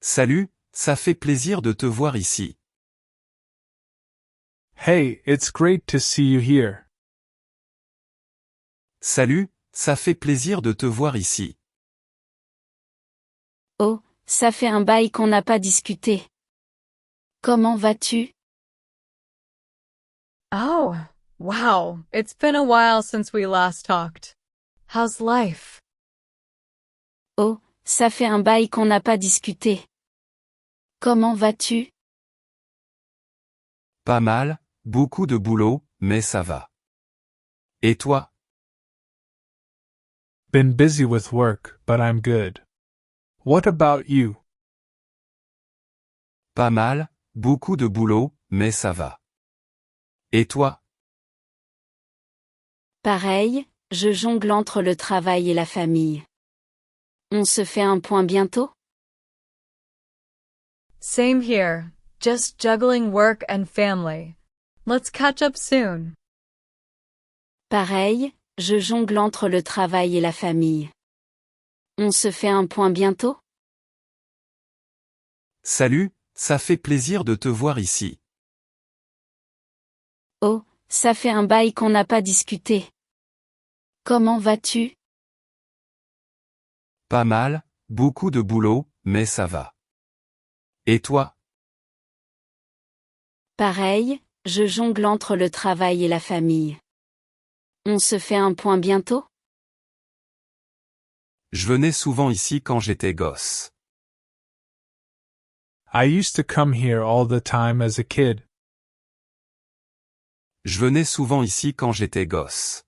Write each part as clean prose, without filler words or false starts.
Salut, ça fait plaisir de te voir ici. Hey, it's great to see you here. Salut, ça fait plaisir de te voir ici. Oh, ça fait un bail qu'on n'a pas discuté. Comment vas-tu? Oh, wow, it's been a while since we last talked. How's life? Oh, ça fait un bail qu'on n'a pas discuté. Comment vas-tu? Pas mal, beaucoup de boulot, mais ça va. Et toi? Been busy with work, but I'm good. What about you? Pas mal, beaucoup de boulot, mais ça va. Et toi? Pareil, je jongle entre le travail et la famille. On se fait un point bientôt? Same here, just juggling work and family. Let's catch up soon. Pareil, je jongle entre le travail et la famille. On se fait un point bientôt? Salut, ça fait plaisir de te voir ici. Oh, ça fait un bail qu'on n'a pas discuté. Comment vas-tu? Pas mal, beaucoup de boulot, mais ça va. Et toi? Pareil, je jongle entre le travail et la famille. On se fait un point bientôt? Je venais souvent ici quand j'étais gosse. I used to come here all the time as a kid. Je venais souvent ici quand j'étais gosse.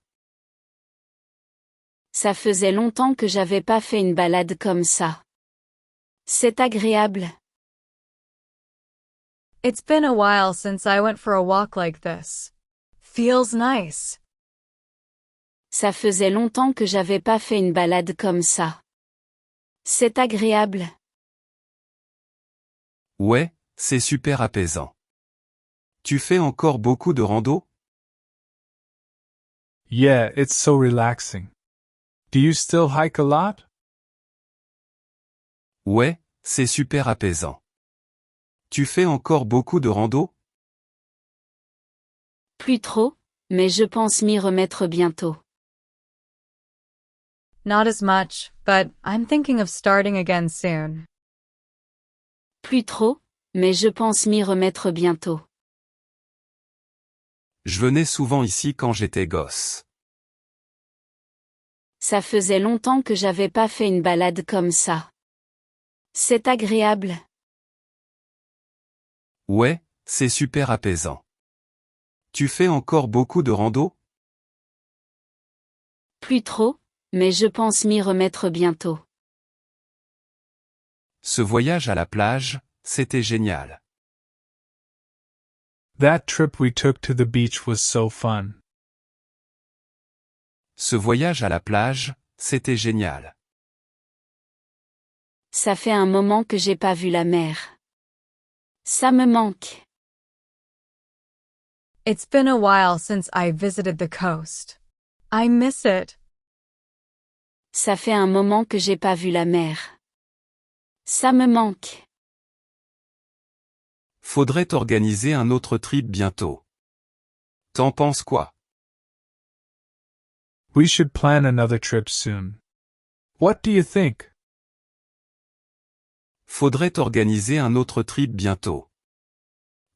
Ça faisait longtemps que j'avais pas fait une balade comme ça. C'est agréable. It's been a while since I went for a walk like this. Feels nice. Ça faisait longtemps que j'avais pas fait une balade comme ça. C'est agréable. Ouais, c'est super apaisant. Tu fais encore beaucoup de rando? Yeah, it's so relaxing. Do you still hike a lot? Ouais, c'est super apaisant. Tu fais encore beaucoup de rando? Plus trop, mais je pense m'y remettre bientôt. Not as much, but I'm thinking of starting again soon. Plus trop, mais je pense m'y remettre bientôt. Je venais souvent ici quand j'étais gosse. Ça faisait longtemps que j'avais pas fait une balade comme ça. C'est agréable. Ouais, c'est super apaisant. Tu fais encore beaucoup de rando? Plus trop, mais je pense m'y remettre bientôt. Ce voyage à la plage, c'était génial. That trip we took to the beach was so fun. Ce voyage à la plage, c'était génial. Ça fait un moment que j'ai pas vu la mer. Ça me manque. It's been a while since I visited the coast. I miss it. Ça fait un moment que j'ai pas vu la mer. Ça me manque. Faudrait organiser un autre trip bientôt. T'en penses quoi? We should plan another trip soon. What do you think? Faudrait organiser un autre trip bientôt.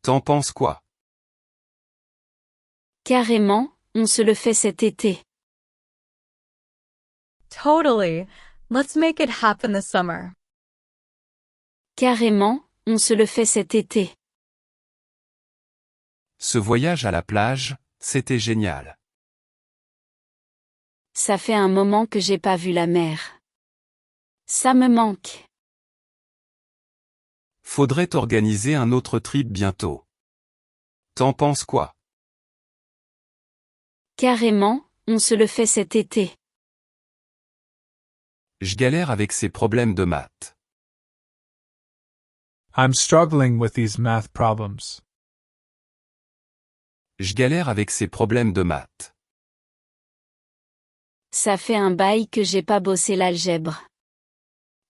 T'en penses quoi? Carrément, on se le fait cet été. Totally. Let's make it happen this summer. Carrément, on se le fait cet été. Ce voyage à la plage, c'était génial. Ça fait un moment que j'ai pas vu la mer. Ça me manque. Faudrait organiser un autre trip bientôt. T'en penses quoi? Carrément, on se le fait cet été. Je galère avec ces problèmes de maths. I'm struggling with these math problems. Je galère avec ces problèmes de maths. Ça fait un bail que j'ai pas bossé l'algèbre.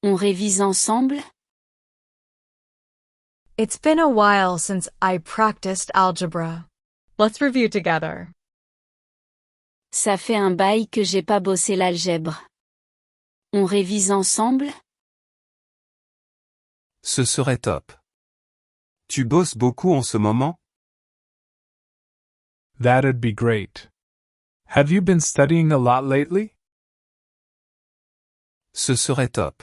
On révise ensemble? It's been a while since I practiced algebra. Let's review together. Ça fait un bail que j'ai pas bossé l'algèbre. On révise ensemble? Ce serait top. Tu bosses beaucoup en ce moment? That'd be great. Have you been studying a lot lately? Ce serait top.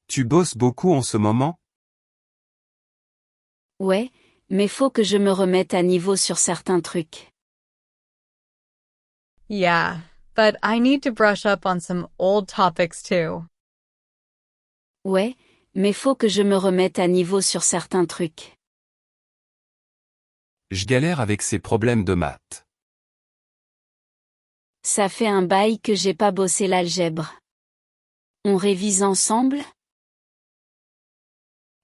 Tu bosses beaucoup en ce moment? Ouais, mais faut que je me remette à niveau sur certains trucs. Yeah, but I need to brush up on some old topics too. Ouais, mais faut que je me remette à niveau sur certains trucs. Je galère avec ces problèmes de maths. Ça fait un bail que j'ai pas bossé l'algèbre. On révise ensemble?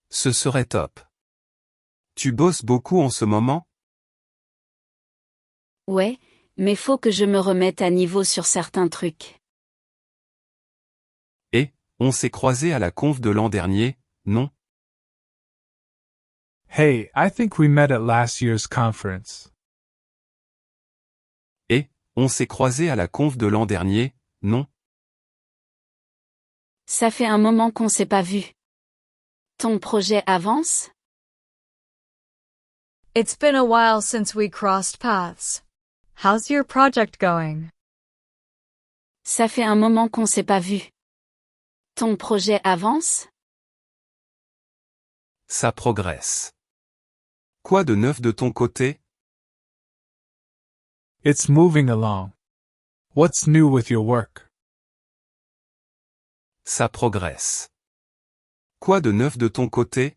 Ce serait top. Tu bosses beaucoup en ce moment? Ouais, mais faut que je me remette à niveau sur certains trucs. Et, on s'est croisés à la conf de l'an dernier, non? Hey, I think we met at last year's conference. Et, on s'est croisés à la conf de l'an dernier, non? Ça fait un moment qu'on s'est pas vu. Ton projet avance? It's been a while since we crossed paths. How's your project going? Ça fait un moment qu'on s'est pas vu. Ton projet avance? Ça progresse. Quoi de neuf de ton côté? It's moving along. What's new with your work? Ça progresse. Quoi de neuf de ton côté?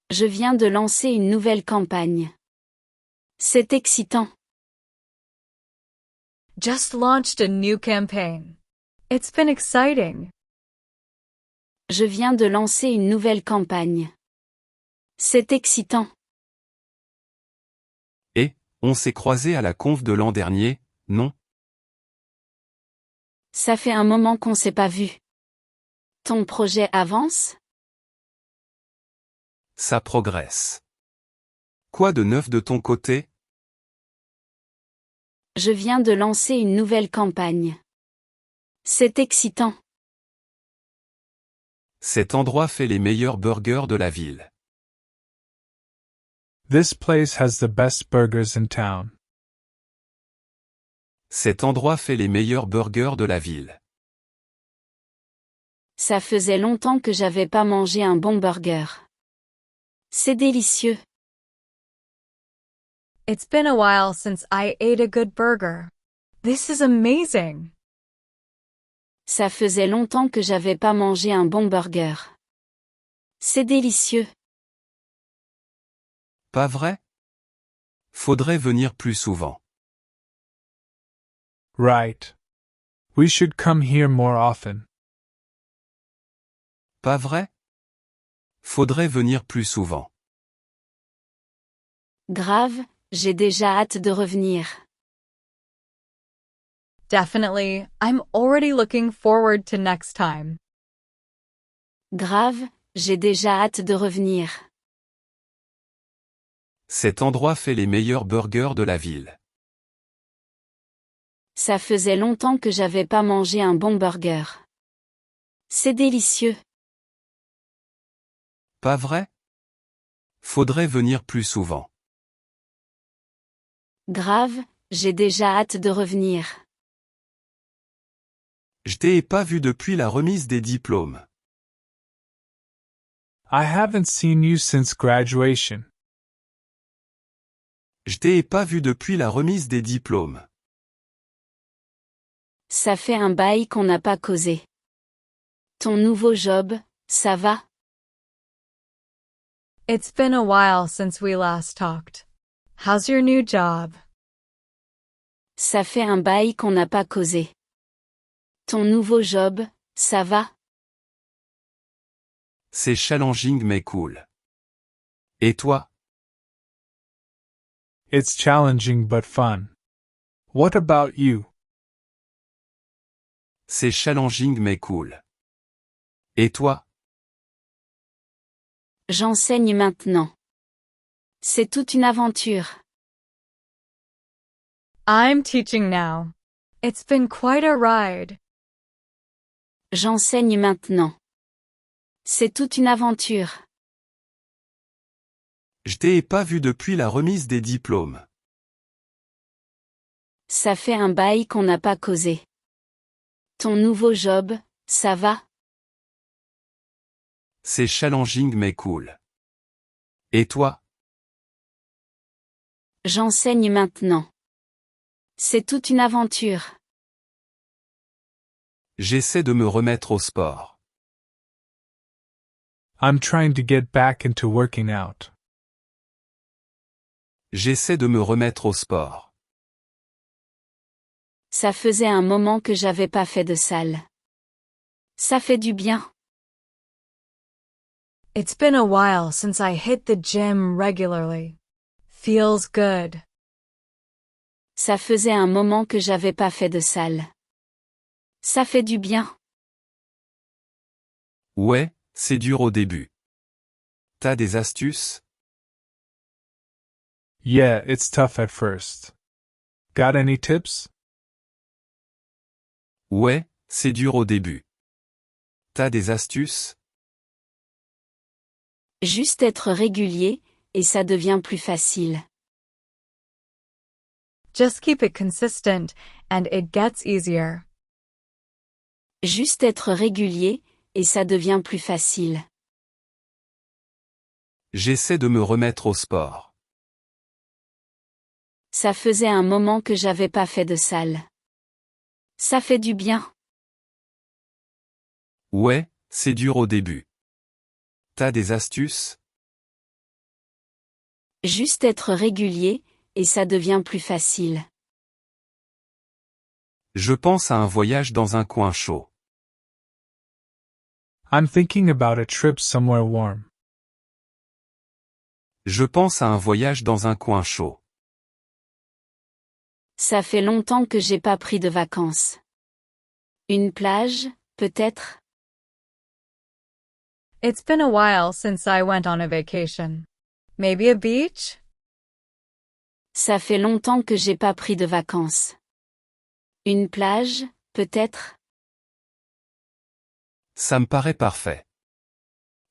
Je viens de lancer une nouvelle campagne. C'est excitant. Just launched a new campaign. It's been exciting. Je viens de lancer une nouvelle campagne. C'est excitant. Et, on s'est croisés à la conf de l'an dernier, non? Ça fait un moment qu'on s'est pas vu. Ton projet avance? Ça progresse. Quoi de neuf de ton côté? Je viens de lancer une nouvelle campagne. C'est excitant. Cet endroit fait les meilleurs burgers de la ville. This place has the best burgers in town. Cet endroit fait les meilleurs burgers de la ville. Ça faisait longtemps que j'avais pas mangé un bon burger. C'est délicieux. It's been a while since I ate a good burger. This is amazing. Ça faisait longtemps que j'avais pas mangé un bon burger. C'est délicieux. Pas vrai? Faudrait venir plus souvent. Right. We should come here more often. Pas vrai? Faudrait venir plus souvent. Grave, j'ai déjà hâte de revenir. Definitely, I'm already looking forward to next time. Grave, j'ai déjà hâte de revenir. Cet endroit fait les meilleurs burgers de la ville. Ça faisait longtemps que j'avais pas mangé un bon burger. C'est délicieux. Pas vrai? Faudrait venir plus souvent. Grave, j'ai déjà hâte de revenir. Je t'ai pas vu depuis la remise des diplômes. I haven't seen you since graduation. Je t'ai pas vu depuis la remise des diplômes. Ça fait un bail qu'on n'a pas causé. Ton nouveau job, ça va? It's been a while since we last talked. How's your new job? Ça fait un bail qu'on n'a pas causé. Ton nouveau job, ça va? C'est challenging mais cool. Et toi? It's challenging but fun. What about you? C'est challenging mais cool. Et toi? J'enseigne maintenant. C'est toute une aventure. I'm teaching now. It's been quite a ride. J'enseigne maintenant. C'est toute une aventure. Je t'ai pas vu depuis la remise des diplômes. Ça fait un bail qu'on n'a pas causé. Ton nouveau job, ça va? C'est challenging mais cool. Et toi? J'enseigne maintenant. C'est toute une aventure. J'essaie de me remettre au sport. I'm trying to get back into working out. J'essaie de me remettre au sport. Ça faisait un moment que j'avais pas fait de salle. Ça fait du bien. It's been a while since I hit the gym regularly. Feels good. Ça faisait un moment que j'avais pas fait de salle. Ça fait du bien. Ouais, c'est dur au début. T'as des astuces? Yeah, it's tough at first. Got any tips? Ouais, c'est dur au début. T'as des astuces? Juste être régulier, et ça devient plus facile. Just keep it consistent, and it gets easier. Juste être régulier, et ça devient plus facile. J'essaie de me remettre au sport. Ça faisait un moment que j'avais pas fait de salle. Ça fait du bien. Ouais, c'est dur au début. T'as des astuces? Juste être régulier, et ça devient plus facile. Je pense à un voyage dans un coin chaud. I'm thinking about a trip somewhere warm. Je pense à un voyage dans un coin chaud. Ça fait longtemps que j'ai pas pris de vacances. Une plage, peut-être? It's been a while since I went on a vacation. Maybe a beach? Ça fait longtemps que j'ai pas pris de vacances. Une plage, peut-être? Ça me paraît parfait.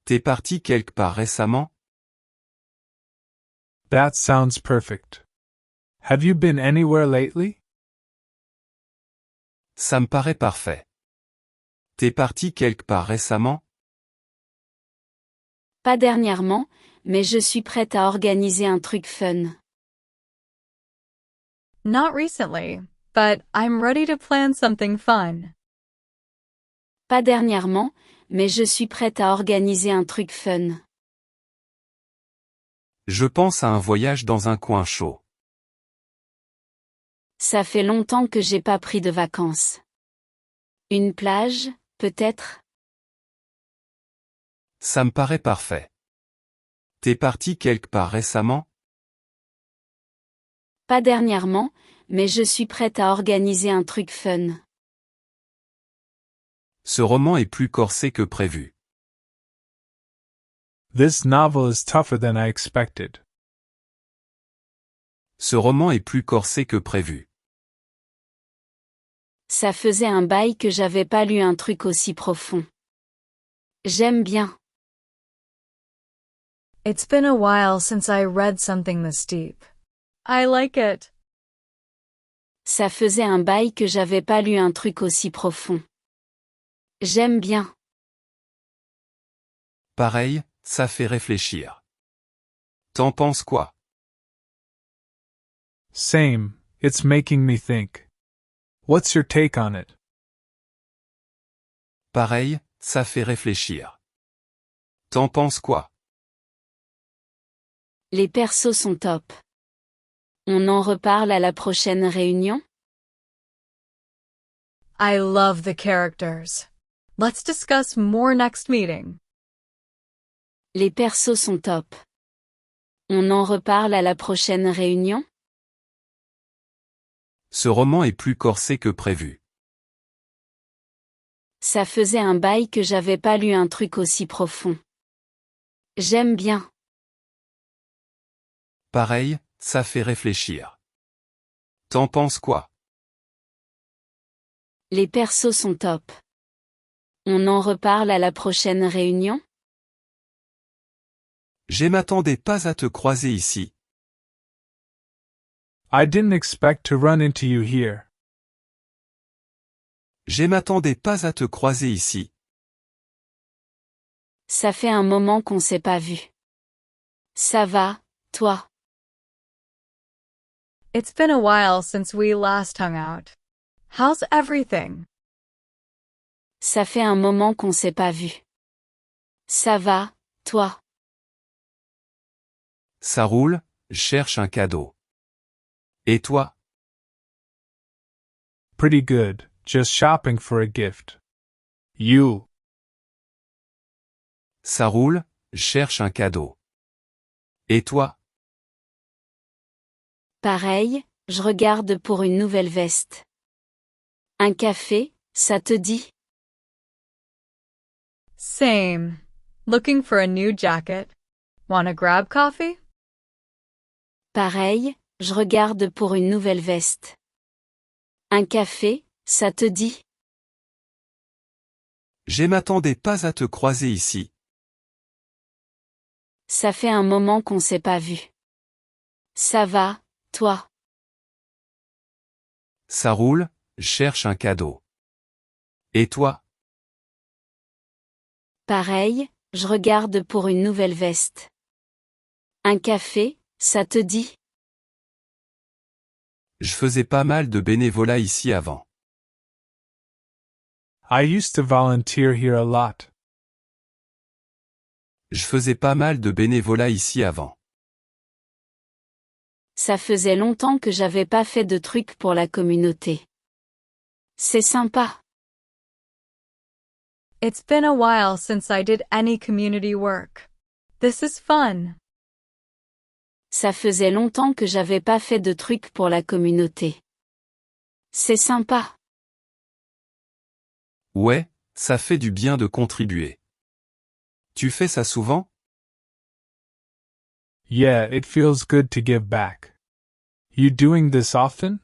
T'es parti quelque part récemment? That sounds perfect. Have you been anywhere lately? Ça me paraît parfait. T'es parti quelque part récemment? Pas dernièrement, mais je suis prête à organiser un truc fun. Not recently, but I'm ready to plan something fun. Pas dernièrement, mais je suis prête à organiser un truc fun. Je pense à un voyage dans un coin chaud. Ça fait longtemps que j'ai pas pris de vacances. Une plage, peut-être? Ça me paraît parfait. T'es parti quelque part récemment? Pas dernièrement, mais je suis prête à organiser un truc fun. Ce roman est plus corsé que prévu. This novel is tougher than I expected. Ce roman est plus corsé que prévu. Ça faisait un bail que j'avais pas lu un truc aussi profond. J'aime bien. It's been a while since I read something this deep. I like it. Ça faisait un bail que j'avais pas lu un truc aussi profond. J'aime bien. Pareil, ça fait réfléchir. T'en penses quoi? Same, it's making me think. What's your take on it? Pareil, ça fait réfléchir. T'en penses quoi? Les persos sont top. On en reparle à la prochaine réunion? I love the characters. Let's discuss more next meeting. Les persos sont top. On en reparle à la prochaine réunion? Ce roman est plus corsé que prévu. Ça faisait un bail que j'avais pas lu un truc aussi profond. J'aime bien. Pareil, ça fait réfléchir. T'en penses quoi? Les persos sont top. On en reparle à la prochaine réunion? Je m'attendais pas à te croiser ici. I didn't expect to run into you here. Je m'attendais pas à te croiser ici. Ça fait un moment qu'on s'est pas vu. Ça va, toi? It's been a while since we last hung out. How's everything? Ça fait un moment qu'on s'est pas vu. Ça va, toi? Ça roule, je cherche un cadeau. Et toi? Pretty good, just shopping for a gift. You. Ça roule, je cherche un cadeau. Et toi? Pareil, je regarde pour une nouvelle veste. Un café, ça te dit? Same. Looking for a new jacket. Wanna grab coffee? Pareil, je regarde pour une nouvelle veste. Un café, ça te dit? Je m'attendais pas à te croiser ici. Ça fait un moment qu'on s'est pas vu. Ça va, toi? Ça roule, je cherche un cadeau. Et toi? Pareil, je regarde pour une nouvelle veste. Un café, ça te dit? Je faisais pas mal de bénévolat ici avant. I used to volunteer here a lot. Je faisais pas mal de bénévolat ici avant. Ça faisait longtemps que j'avais pas fait de trucs pour la communauté. C'est sympa. It's been a while since I did any community work. This is fun. Ça faisait longtemps que j'avais pas fait de trucs pour la communauté. C'est sympa. Ouais, ça fait du bien de contribuer. Tu fais ça souvent? Yeah, it feels good to give back. You doing this often?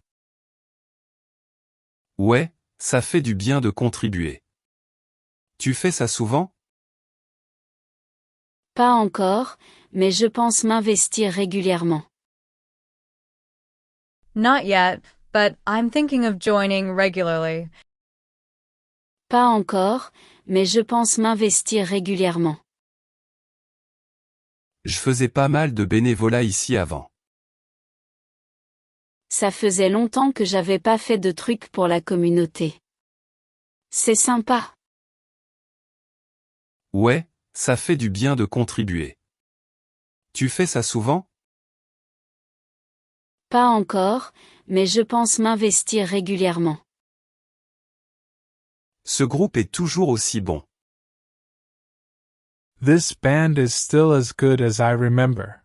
Ouais, ça fait du bien de contribuer. Tu fais ça souvent? Pas encore, mais je pense m'investir régulièrement. Not yet, but I'm thinking of joining regularly. Pas encore, mais je pense m'investir régulièrement. Je faisais pas mal de bénévolat ici avant. Ça faisait longtemps que j'avais pas fait de trucs pour la communauté. C'est sympa. Ouais, ça fait du bien de contribuer. Tu fais ça souvent? Pas encore, mais je pense m'investir régulièrement. Ce groupe est toujours aussi bon. This band is still as good as I remember.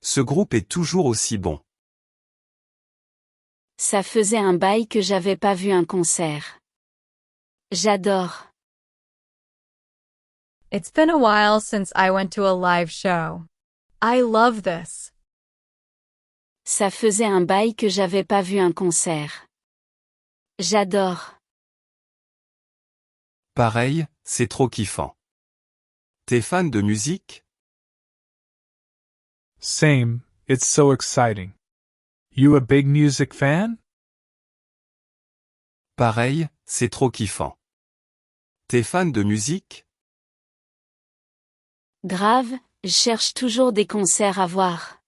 Ce groupe est toujours aussi bon. Ça faisait un bail que j'avais pas vu un concert. J'adore. It's been a while since I went to a live show. I love this. Ça faisait un bail que j'avais pas vu un concert. J'adore. Pareil, c'est trop kiffant. T'es fan de musique? Same, it's so exciting. You a big music fan? Pareil, c'est trop kiffant. T'es fan de musique? Grave, je cherche toujours des concerts à voir.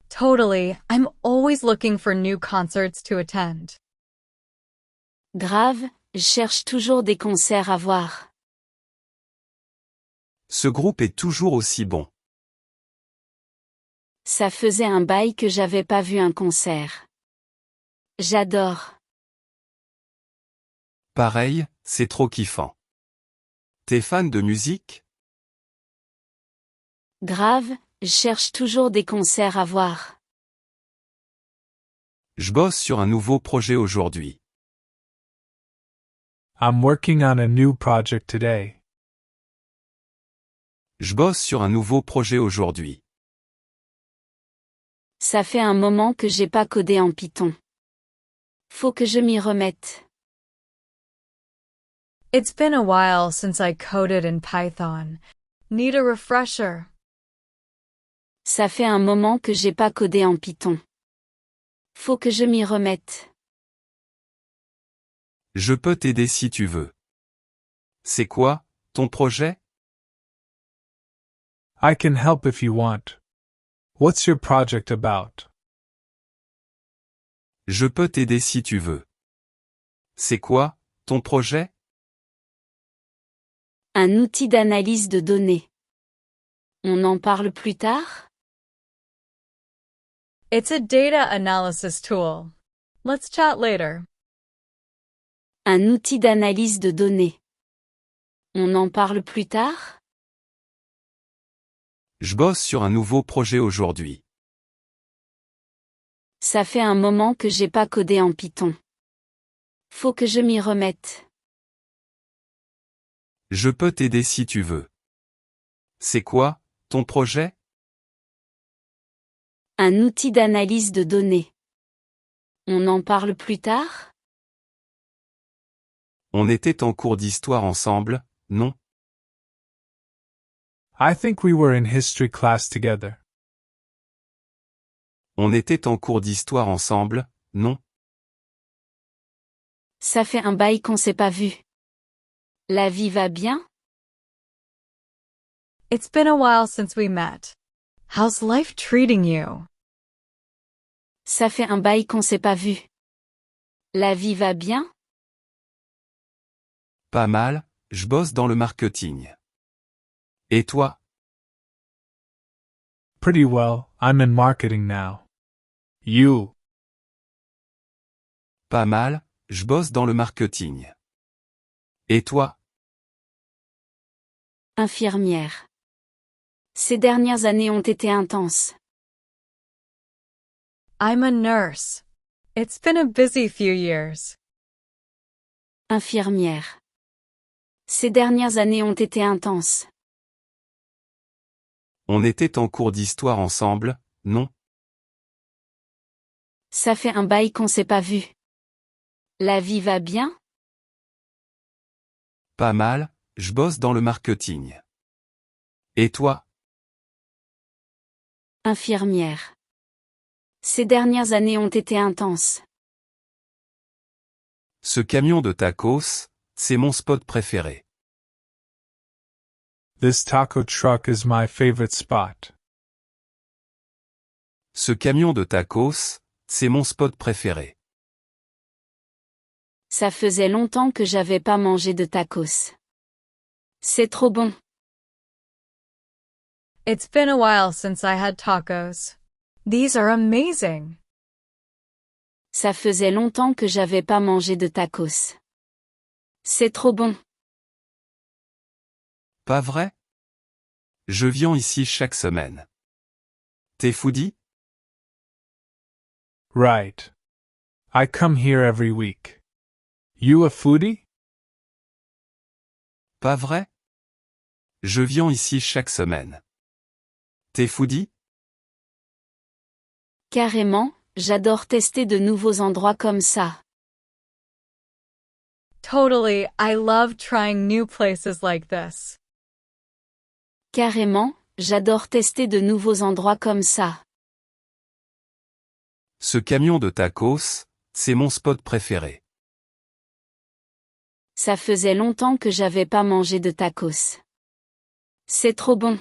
Totally, I'm always looking for new concerts to attend. Grave, je cherche toujours des concerts à voir. Ce groupe est toujours aussi bon. Ça faisait un bail que j'avais pas vu un concert. J'adore. Pareil, c'est trop kiffant. T'es fan de musique? Grave, je cherche toujours des concerts à voir. Je bosse sur un nouveau projet aujourd'hui. I'm working on a new project today. Je bosse sur un nouveau projet aujourd'hui. Ça fait un moment que j'ai pas codé en Python. Faut que je m'y remette. It's been a while since I coded in Python. Need a refresher. Ça fait un moment que j'ai pas codé en Python. Faut que je m'y remette. Je peux t'aider si tu veux. C'est quoi, ton projet? I can help if you want. What's your project about? Je peux t'aider si tu veux. C'est quoi, ton projet? Un outil d'analyse de données. On en parle plus tard? It's a data analysis tool. Let's chat later. Un outil d'analyse de données. On en parle plus tard? Je bosse sur un nouveau projet aujourd'hui. Ça fait un moment que j'ai pas codé en Python. Faut que je m'y remette. Je peux t'aider si tu veux. C'est quoi, ton projet? Un outil d'analyse de données. On en parle plus tard? On était en cours d'histoire ensemble, non? I think we were in history class together. On était en cours d'histoire ensemble, non? Ça fait un bail qu'on s'est pas vu. La vie va bien? It's been a while since we met. How's life treating you? Ça fait un bail qu'on s'est pas vu. La vie va bien? Pas mal, je bosse dans le marketing. Et toi? Pretty well, I'm in marketing now. You? Pas mal, je bosse dans le marketing. Et toi? Infirmière. Ces dernières années ont été intenses. I'm a nurse. It's been a busy few years. Infirmière. Ces dernières années ont été intenses. On était en cours d'histoire ensemble, non? Ça fait un bail qu'on s'est pas vu. La vie va bien? Pas mal, je bosse dans le marketing. Et toi? Infirmière. Ces dernières années ont été intenses. Ce camion de tacos, c'est mon spot préféré. This taco truck is my favorite spot. Ce camion de tacos, c'est mon spot préféré. Ça faisait longtemps que j'avais pas mangé de tacos. C'est trop bon. It's been a while since I had tacos. These are amazing. Ça faisait longtemps que j'avais pas mangé de tacos. C'est trop bon. Pas vrai? Je viens ici chaque semaine. T'es foodie? Right. I come here every week. You a foodie? Pas vrai? Je viens ici chaque semaine. T'es foodie? Carrément, j'adore tester de nouveaux endroits comme ça. Totally, I love trying new places like this. Carrément, j'adore tester de nouveaux endroits comme ça. Ce camion de tacos, c'est mon spot préféré. Ça faisait longtemps que j'avais pas mangé de tacos. C'est trop bon.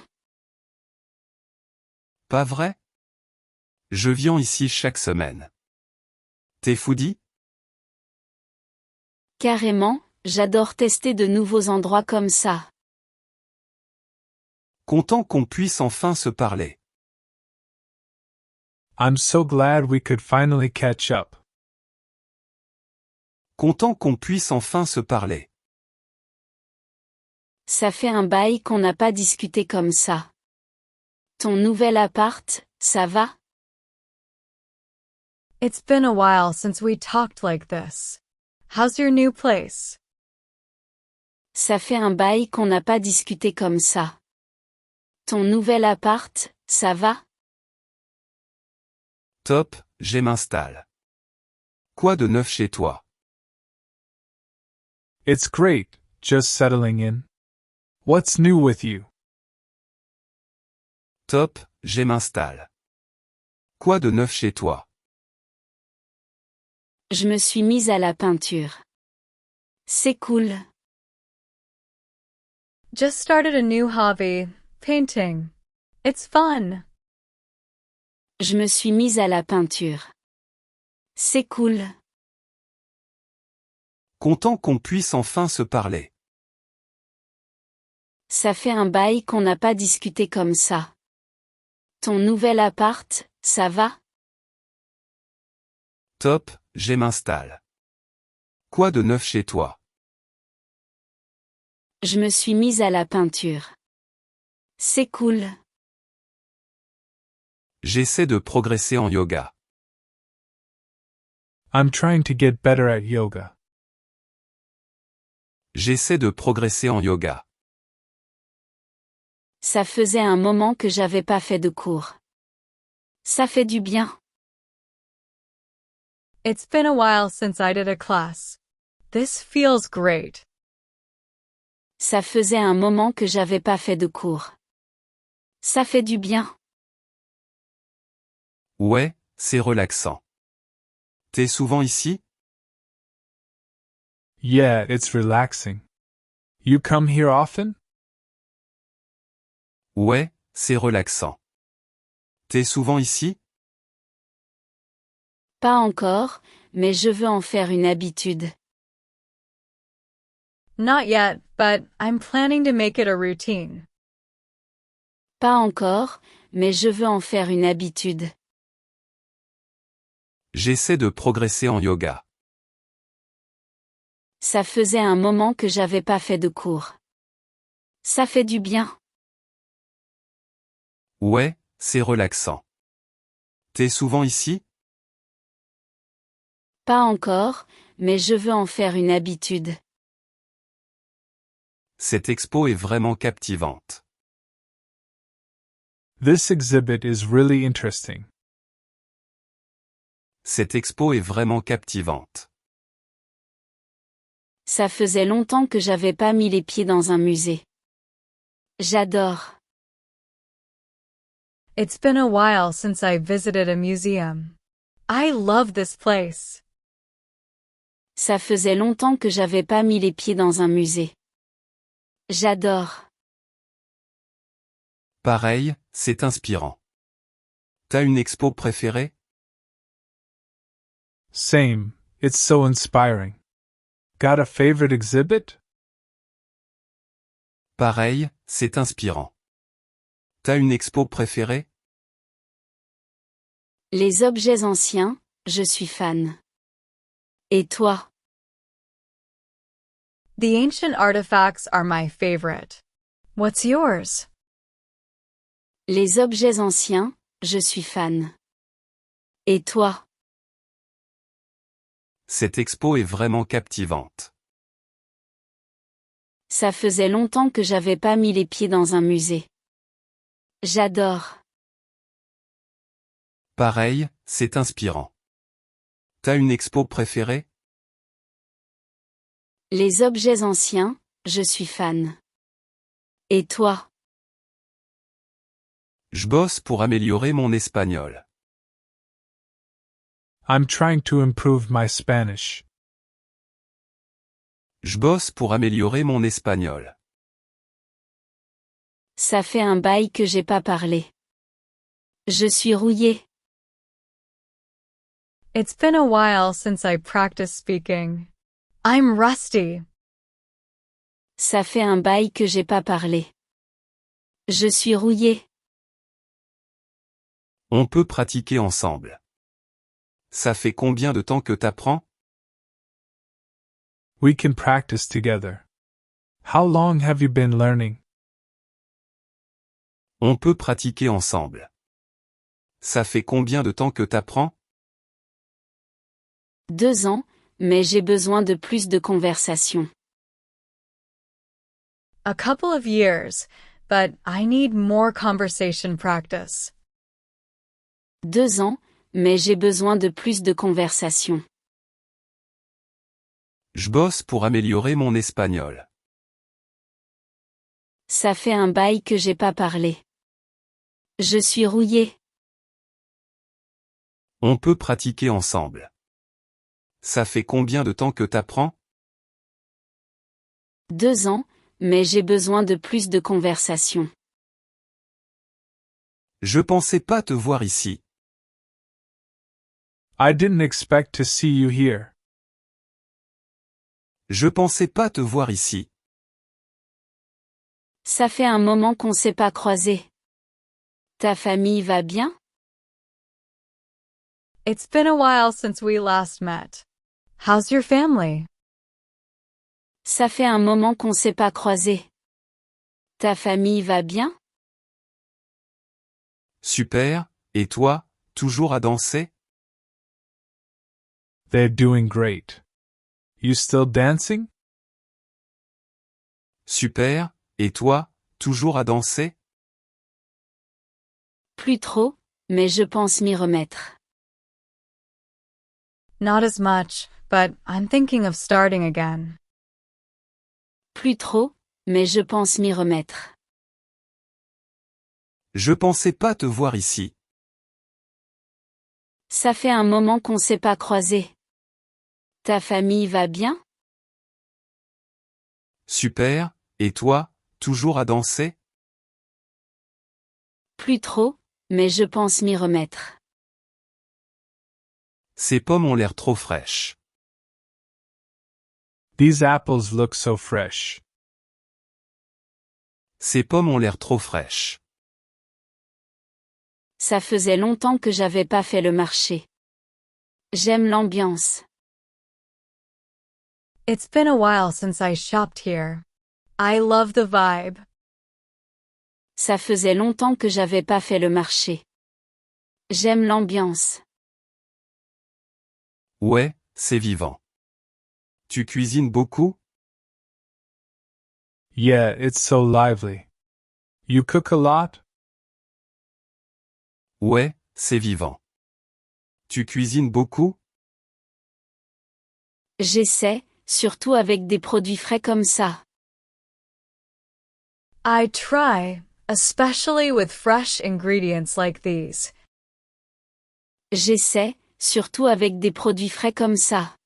Pas vrai? Je viens ici chaque semaine. T'es foodie? Carrément, j'adore tester de nouveaux endroits comme ça. Content qu'on puisse enfin se parler. I'm so glad we could finally catch up. Content qu'on puisse enfin se parler. Ça fait un bail qu'on n'a pas discuté comme ça. Ton nouvel appart, ça va? It's been a while since we talked like this. How's your new place? Ça fait un bail qu'on n'a pas discuté comme ça. Ton nouvel appart, ça va? Top, je m'installe. Quoi de neuf chez toi? It's great, just settling in. What's new with you? Top, je m'installe. Quoi de neuf chez toi? Je me suis mise à la peinture. C'est cool. Just started a new hobby, painting. It's fun. Je me suis mise à la peinture. C'est cool. Content qu'on puisse enfin se parler. Ça fait un bail qu'on n'a pas discuté comme ça. Ton nouvel appart, ça va? Top, je m'installe. Quoi de neuf chez toi? Je me suis mise à la peinture. C'est cool. J'essaie de progresser en yoga. I'm trying to get better at yoga. J'essaie de progresser en yoga. Ça faisait un moment que j'avais pas fait de cours. Ça fait du bien. It's been a while since I did a class. This feels great. Ça faisait un moment que j'avais pas fait de cours. Ça fait du bien. Ouais, c'est relaxant. T'es souvent ici? Yeah, it's relaxing. You come here often? Ouais, c'est relaxant. T'es souvent ici? Pas encore, mais je veux en faire une habitude. Not yet, but I'm planning to make it a routine. Pas encore, mais je veux en faire une habitude. J'essaie de progresser en yoga. Ça faisait un moment que j'avais pas fait de cours. Ça fait du bien. Ouais, c'est relaxant. T'es souvent ici? Pas encore, mais je veux en faire une habitude. Cette expo est vraiment captivante. This exhibit is really interesting. Cette expo est vraiment captivante. Ça faisait longtemps que j'avais pas mis les pieds dans un musée. J'adore. It's been a while since I visited a museum. I love this place. Ça faisait longtemps que j'avais pas mis les pieds dans un musée. J'adore. Pareil, c'est inspirant. T'as une expo préférée? Same, it's so inspiring. Got a favorite exhibit? Pareil, c'est inspirant. T'as une expo préférée? Les objets anciens, je suis fan. Et toi? The ancient artifacts are my favorite. What's yours? Les objets anciens, je suis fan. Et toi? Cette expo est vraiment captivante. Ça faisait longtemps que j'avais pas mis les pieds dans un musée. J'adore. Pareil, c'est inspirant. T'as une expo préférée? Les objets anciens, je suis fan. Et toi? Je bosse pour améliorer mon espagnol. I'm trying to improve my Spanish. Je bosse pour améliorer mon espagnol. Ça fait un bail que j'ai pas parlé. Je suis rouillé. It's been a while since I practiced speaking. I'm rusty. Ça fait un bail que j'ai pas parlé. Je suis rouillé. On peut pratiquer ensemble. Ça fait combien de temps que t'apprends? We can practice together. How long have you been learning? On peut pratiquer ensemble. Ça fait combien de temps que t'apprends? 2 ans, mais j'ai besoin de plus de conversation. A couple of years, but I need more conversation practice. 2 ans, mais j'ai besoin de plus de conversation. Je bosse pour améliorer mon espagnol. Ça fait un bail que j'ai pas parlé. Je suis rouillé. On peut pratiquer ensemble. Ça fait combien de temps que t'apprends? 2 ans, mais j'ai besoin de plus de conversation. Je pensais pas te voir ici. I didn't expect to see you here. Je pensais pas te voir ici. Ça fait un moment qu'on s'est pas croisés. Ta famille va bien? It's been a while since we last met. How's your family? Ça fait un moment qu'on s'est pas croisés. Ta famille va bien? Super, et toi, toujours à danser? They're doing great. You still dancing? Super, et toi, toujours à danser? Plus trop, mais je pense m'y remettre. Not as much, but I'm thinking of starting again. Plus trop, mais je pense m'y remettre. Je pensais pas te voir ici. Ça fait un moment qu'on s'est pas croisés. Ta famille va bien? Super, et toi, toujours à danser? Plus trop, mais je pense m'y remettre. Ces pommes ont l'air trop fraîches. These apples look so fresh. Ces pommes ont l'air trop fraîches. Ça faisait longtemps que j'avais pas fait le marché. J'aime l'ambiance. It's been a while since I shopped here. I love the vibe. Ça faisait longtemps que j'avais pas fait le marché. J'aime l'ambiance. Ouais, c'est vivant. Tu cuisines beaucoup? Yeah, it's so lively. You cook a lot? Ouais, c'est vivant. Tu cuisines beaucoup? J'essaie, surtout avec des produits frais comme ça. I try, especially with fresh ingredients like these. J'essaie, surtout avec des produits frais comme ça.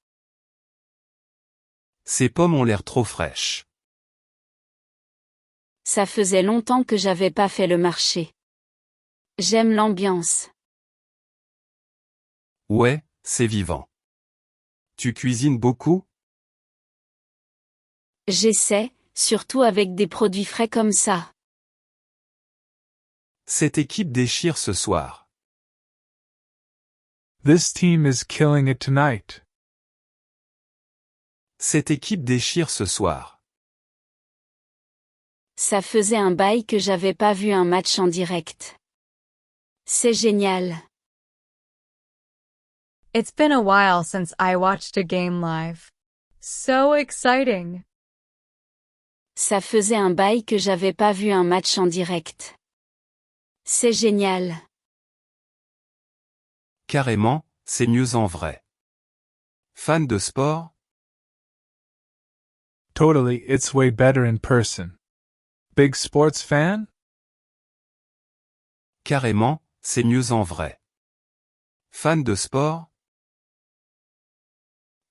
Ces pommes ont l'air trop fraîches. Ça faisait longtemps que j'avais pas fait le marché. J'aime l'ambiance. Ouais, c'est vivant. Tu cuisines beaucoup? J'essaie, surtout avec des produits frais comme ça. Cette équipe déchire ce soir. This team is killing it tonight. Cette équipe déchire ce soir. Ça faisait un bail que j'avais pas vu un match en direct. C'est génial. It's been a while since I watched a game live. So exciting. Ça faisait un bail que j'avais pas vu un match en direct. C'est génial. Carrément, c'est mieux en vrai. Fan de sport? Totally, it's way better in person. Big sports fan? Carrément, c'est mieux en vrai. Fan de sport?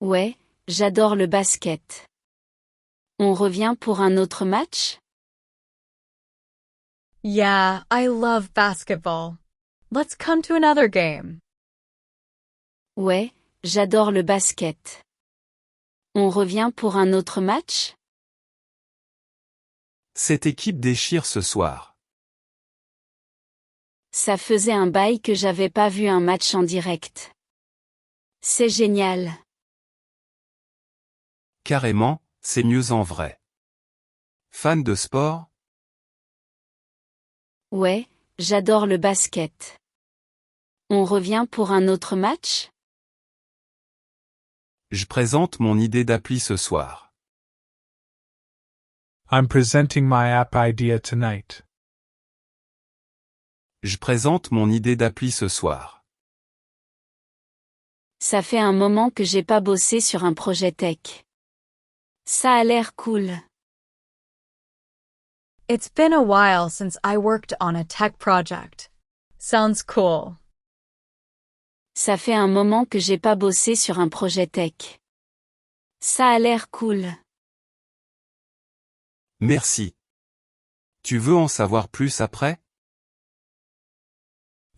Ouais, j'adore le basket. On revient pour un autre match? Yeah, I love basketball. Let's come to another game. Ouais, j'adore le basket. On revient pour un autre match? Cette équipe déchire ce soir. Ça faisait un bail que j'avais pas vu un match en direct. C'est génial. Carrément, c'est mieux en vrai. Fan de sport? Ouais, j'adore le basket. On revient pour un autre match? Je présente mon idée d'appli ce soir. I'm presenting my app idea tonight. Je présente mon idée d'appli ce soir. Ça fait un moment que j'ai pas bossé sur un projet tech. Ça a l'air cool. It's been a while since I worked on a tech project. Sounds cool. Ça fait un moment que j'ai pas bossé sur un projet tech. Ça a l'air cool. Merci. Tu veux en savoir plus après?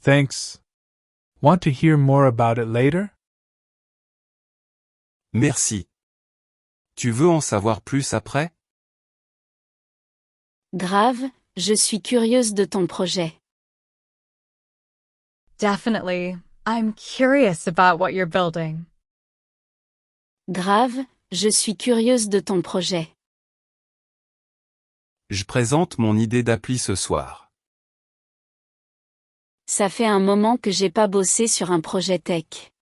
Thanks. Want to hear more about it later? Merci. Tu veux en savoir plus après? Grave, je suis curieuse de ton projet. Definitely. I'm curious about what you're building. Grave, je suis curieuse de ton projet. Je présente mon idée d'appli ce soir. Ça fait un moment que j'ai pas bossé sur un projet tech.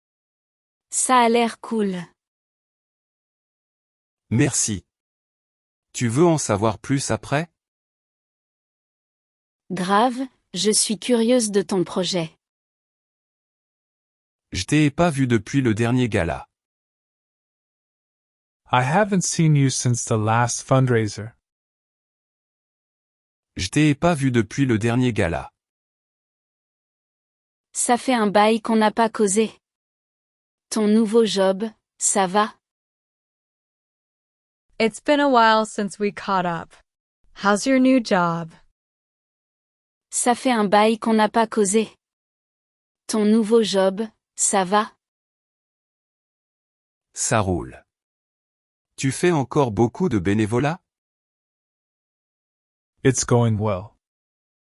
Ça a l'air cool. Merci. Tu veux en savoir plus après? Grave, je suis curieuse de ton projet. Je t'ai pas vu depuis le dernier gala. I haven't seen you since the last fundraiser. Je t'ai pas vu depuis le dernier gala. Ça fait un bail qu'on n'a pas causé. Ton nouveau job, ça va? It's been a while since we caught up. How's your new job? Ça fait un bail qu'on n'a pas causé. Ton nouveau job, ça va? Ça roule. Tu fais encore beaucoup de bénévolat? It's going well.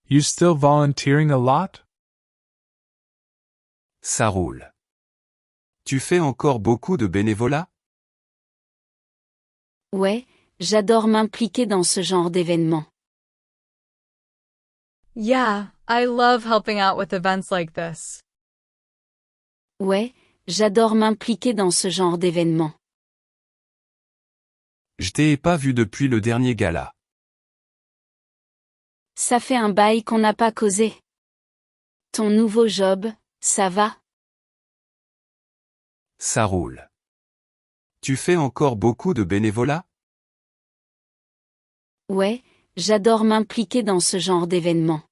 You still volunteering a lot? Ça roule. Tu fais encore beaucoup de bénévolat? Ouais, j'adore m'impliquer dans ce genre d'événements. Yeah, I love helping out with events like this. Ouais, j'adore m'impliquer dans ce genre d'événements. Je t'ai pas vu depuis le dernier gala. Ça fait un bail qu'on n'a pas causé. Ton nouveau job, ça va? Ça roule. Tu fais encore beaucoup de bénévolat? Ouais, j'adore m'impliquer dans ce genre d'événements.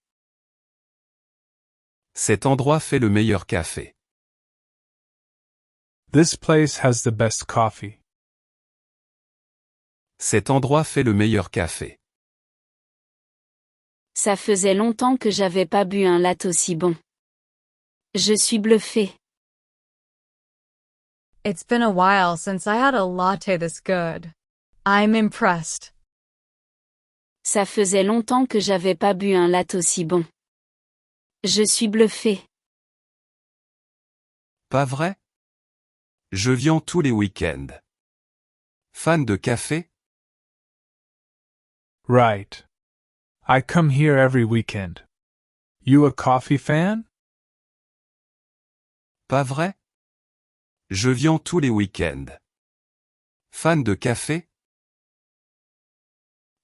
Cet endroit fait le meilleur café. This place has the best coffee. Cet endroit fait le meilleur café. Ça faisait longtemps que j'avais pas bu un latte aussi bon. Je suis bluffée. It's been a while since I had a latte this good. I'm impressed. Ça faisait longtemps que j'avais pas bu un latte aussi bon. Je suis bluffée. Pas vrai? Je viens tous les week-ends. Fan de café? Right. I come here every weekend. You a coffee fan? Pas vrai? Je viens tous les week-ends. Fan de café?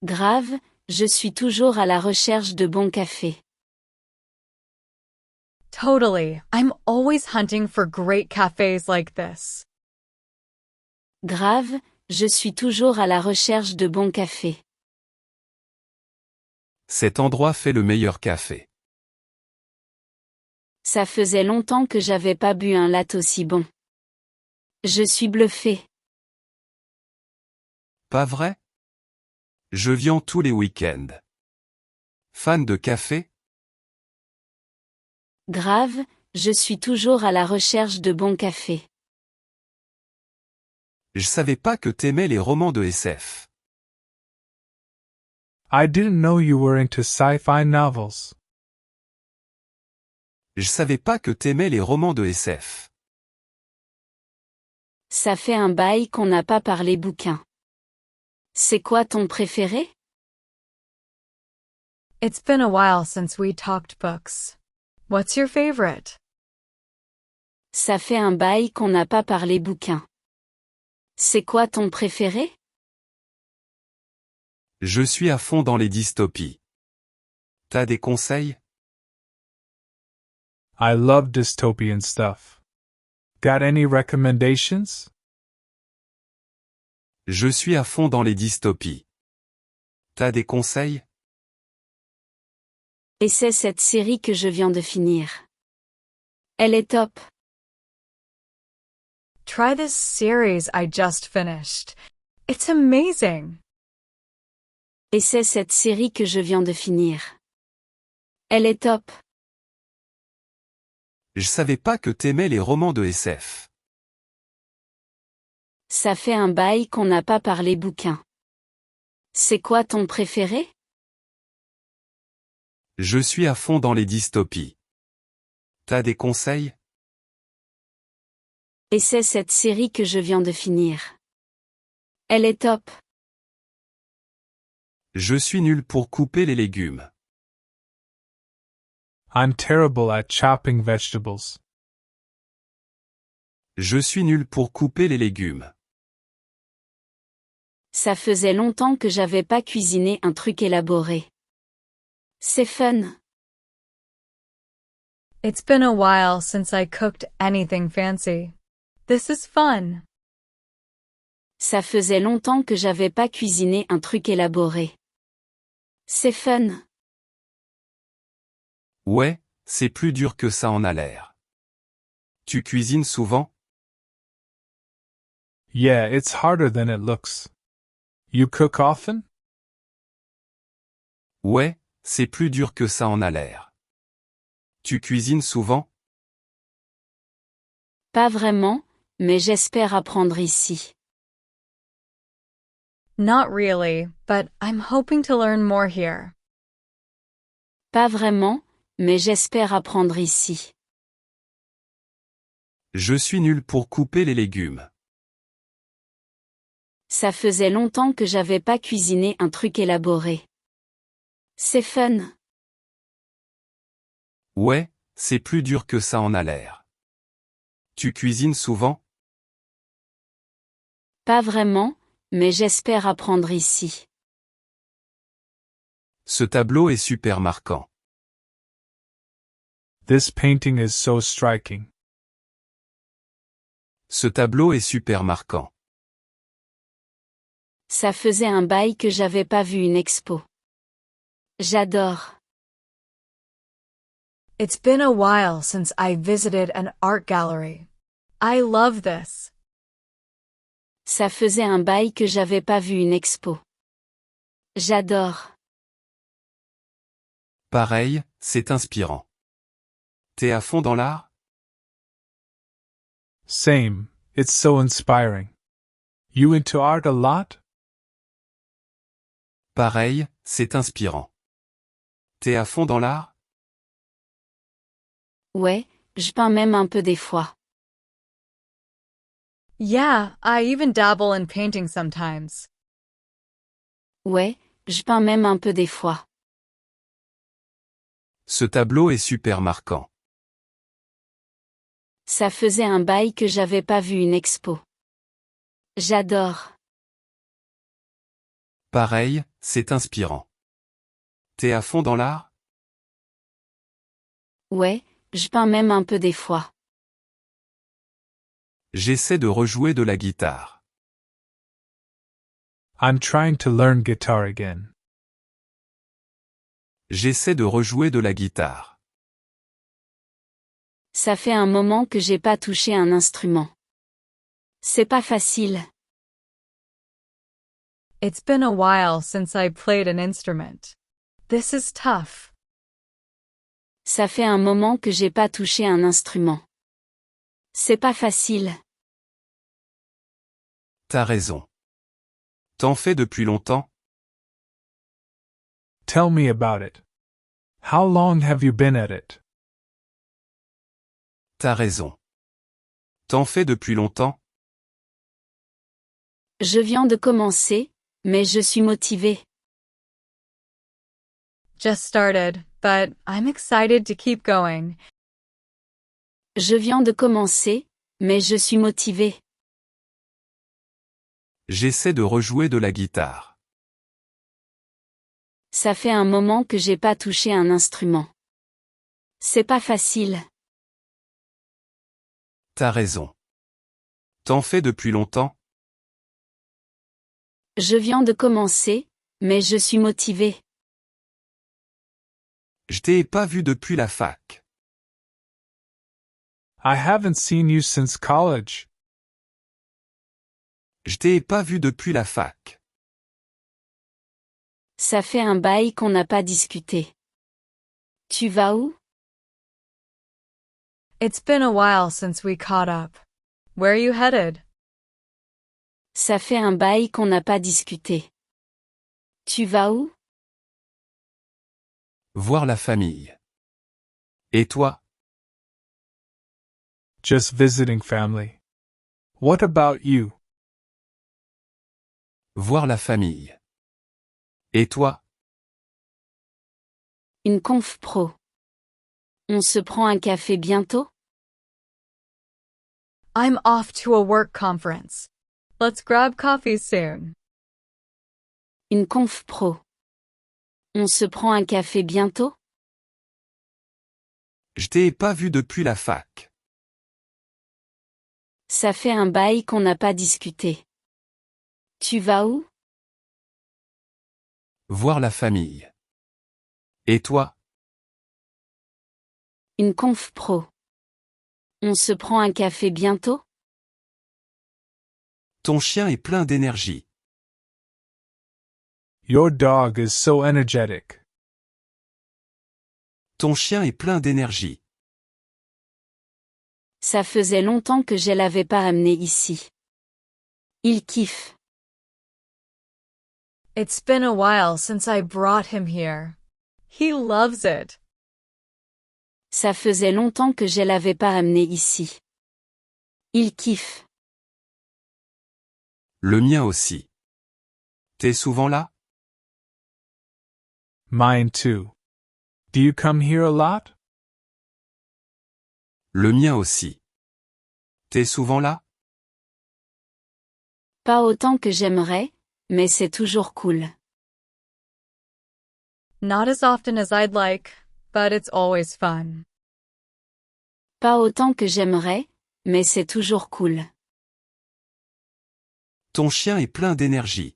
Grave, je suis toujours à la recherche de bons cafés. Totally. I'm always hunting for great cafes like this. Grave, je suis toujours à la recherche de bons cafés. Cet endroit fait le meilleur café. Ça faisait longtemps que j'avais pas bu un latte aussi bon. Je suis bluffée. Pas vrai? Je viens tous les week-ends. Fan de café? Grave, je suis toujours à la recherche de bons cafés. Je savais pas que t'aimais les romans de SF. I didn't know you were into sci-fi novels. Je savais pas que t'aimais les romans de SF. Ça fait un bail qu'on n'a pas parlé bouquin. C'est quoi ton préféré? It's been a while since we talked books. What's your favorite? Ça fait un bail qu'on n'a pas parlé bouquin. C'est quoi ton préféré? Je suis à fond dans les dystopies. T'as des conseils? I love dystopian stuff. Got any recommendations? Je suis à fond dans les dystopies. T'as des conseils? Et c'est cette série que je viens de finir. Elle est top. Try this series I just finished. It's amazing. Et c'est cette série que je viens de finir. Elle est top. Je savais pas que t'aimais les romans de SF. Ça fait un bail qu'on n'a pas parlé bouquin. C'est quoi ton préféré? Je suis à fond dans les dystopies. T'as des conseils? Et c'est cette série que je viens de finir. Elle est top. Je suis nul pour couper les légumes. I'm terrible at chopping vegetables. Je suis nul pour couper les légumes. Ça faisait longtemps que j'avais pas cuisiné un truc élaboré. C'est fun. It's been a while since I cooked anything fancy. This is fun. Ça faisait longtemps que j'avais pas cuisiné un truc élaboré. C'est fun. Ouais, c'est plus dur que ça en a l'air. Tu cuisines souvent? Yeah, it's harder than it looks. You cook often? Ouais, c'est plus dur que ça en a l'air. Tu cuisines souvent? Pas vraiment, mais j'espère apprendre ici. Not really, but I'm hoping to learn more here. Pas vraiment, mais j'espère apprendre ici. Je suis nul pour couper les légumes. Ça faisait longtemps que j'avais pas cuisiné un truc élaboré. C'est fun. Ouais, c'est plus dur que ça en a l'air. Tu cuisines souvent? Pas vraiment, mais j'espère apprendre ici. Ce tableau est super marquant. This painting is so striking. Ce tableau est super marquant. Ça faisait un bail que j'avais pas vu une expo. J'adore. It's been a while since I visited an art gallery. I love this. Ça faisait un bail que j'avais pas vu une expo. J'adore. Pareil, c'est inspirant. T'es à fond dans l'art? Same, it's so inspiring. You into art a lot? Pareil, c'est inspirant. T'es à fond dans l'art? Ouais, je peins même un peu des fois. Yeah, I even dabble in painting sometimes. Ouais, je peins même un peu des fois. Ce tableau est super marquant. Ça faisait un bail que j'avais pas vu une expo. J'adore. Pareil, c'est inspirant. T'es à fond dans l'art? Ouais, je peins même un peu des fois. J'essaie de rejouer de la guitare. I'm trying to learn guitar again. J'essaie de rejouer de la guitare. Ça fait un moment que j'ai pas touché un instrument. C'est pas facile. It's been a while since I played an instrument. This is tough. Ça fait un moment que j'ai pas touché un instrument. C'est pas facile. T'as raison. T'en fais depuis longtemps? Tell me about it. How long have you been at it? T'as raison. T'en fais depuis longtemps? Je viens de commencer, mais je suis motivée. Just started, but I'm excited to keep going. Je viens de commencer, mais je suis motivée. J'essaie de rejouer de la guitare. Ça fait un moment que j'ai pas touché un instrument. C'est pas facile. T'as raison. T'en fais depuis longtemps? Je viens de commencer, mais je suis motivée. Je t'ai pas vu depuis la fac. I haven't seen you since college. Je t'ai pas vu depuis la fac. Ça fait un bail qu'on n'a pas discuté. Tu vas où? It's been a while since we caught up. Where are you headed? Ça fait un bail qu'on n'a pas discuté. Tu vas où? Voir la famille. Et toi? Just visiting family. What about you? Voir la famille. Et toi? Une conf pro. On se prend un café bientôt? I'm off to a work conference. Let's grab coffee soon. Une conf pro. On se prend un café bientôt? Je t'ai pas vu depuis la fac. Ça fait un bail qu'on n'a pas discuté. Tu vas où? Voir la famille. Et toi? Une conf pro. On se prend un café bientôt? Ton chien est plein d'énergie. Your dog is so energetic. Ton chien est plein d'énergie. Ça faisait longtemps que je l'avais pas amené ici. Il kiffe. It's been a while since I brought him here. He loves it. Ça faisait longtemps que je l'avais pas amené ici. Il kiffe. Le mien aussi. T'es souvent là? Mine too. Do you come here a lot? Le mien aussi. T'es souvent là? Pas autant que j'aimerais, mais c'est toujours cool. Not as often as I'd like, but it's always fun. Pas autant que j'aimerais, mais c'est toujours cool. Ton chien est plein d'énergie.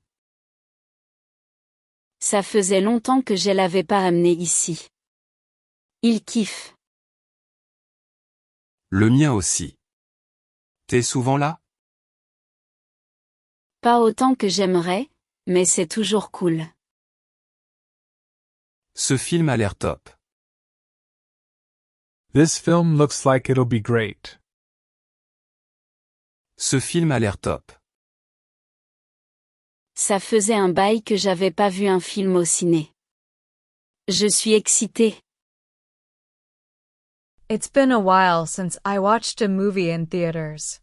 Ça faisait longtemps que je l'avais pas amené ici. Il kiffe. Le mien aussi. T'es souvent là? Pas autant que j'aimerais, mais c'est toujours cool. Ce film a l'air top. This film looks like it'll be great. Ce film a l'air top. Ça faisait un bail que j'avais pas vu un film au ciné. Je suis excitée. It's been a while since I watched a movie in theaters.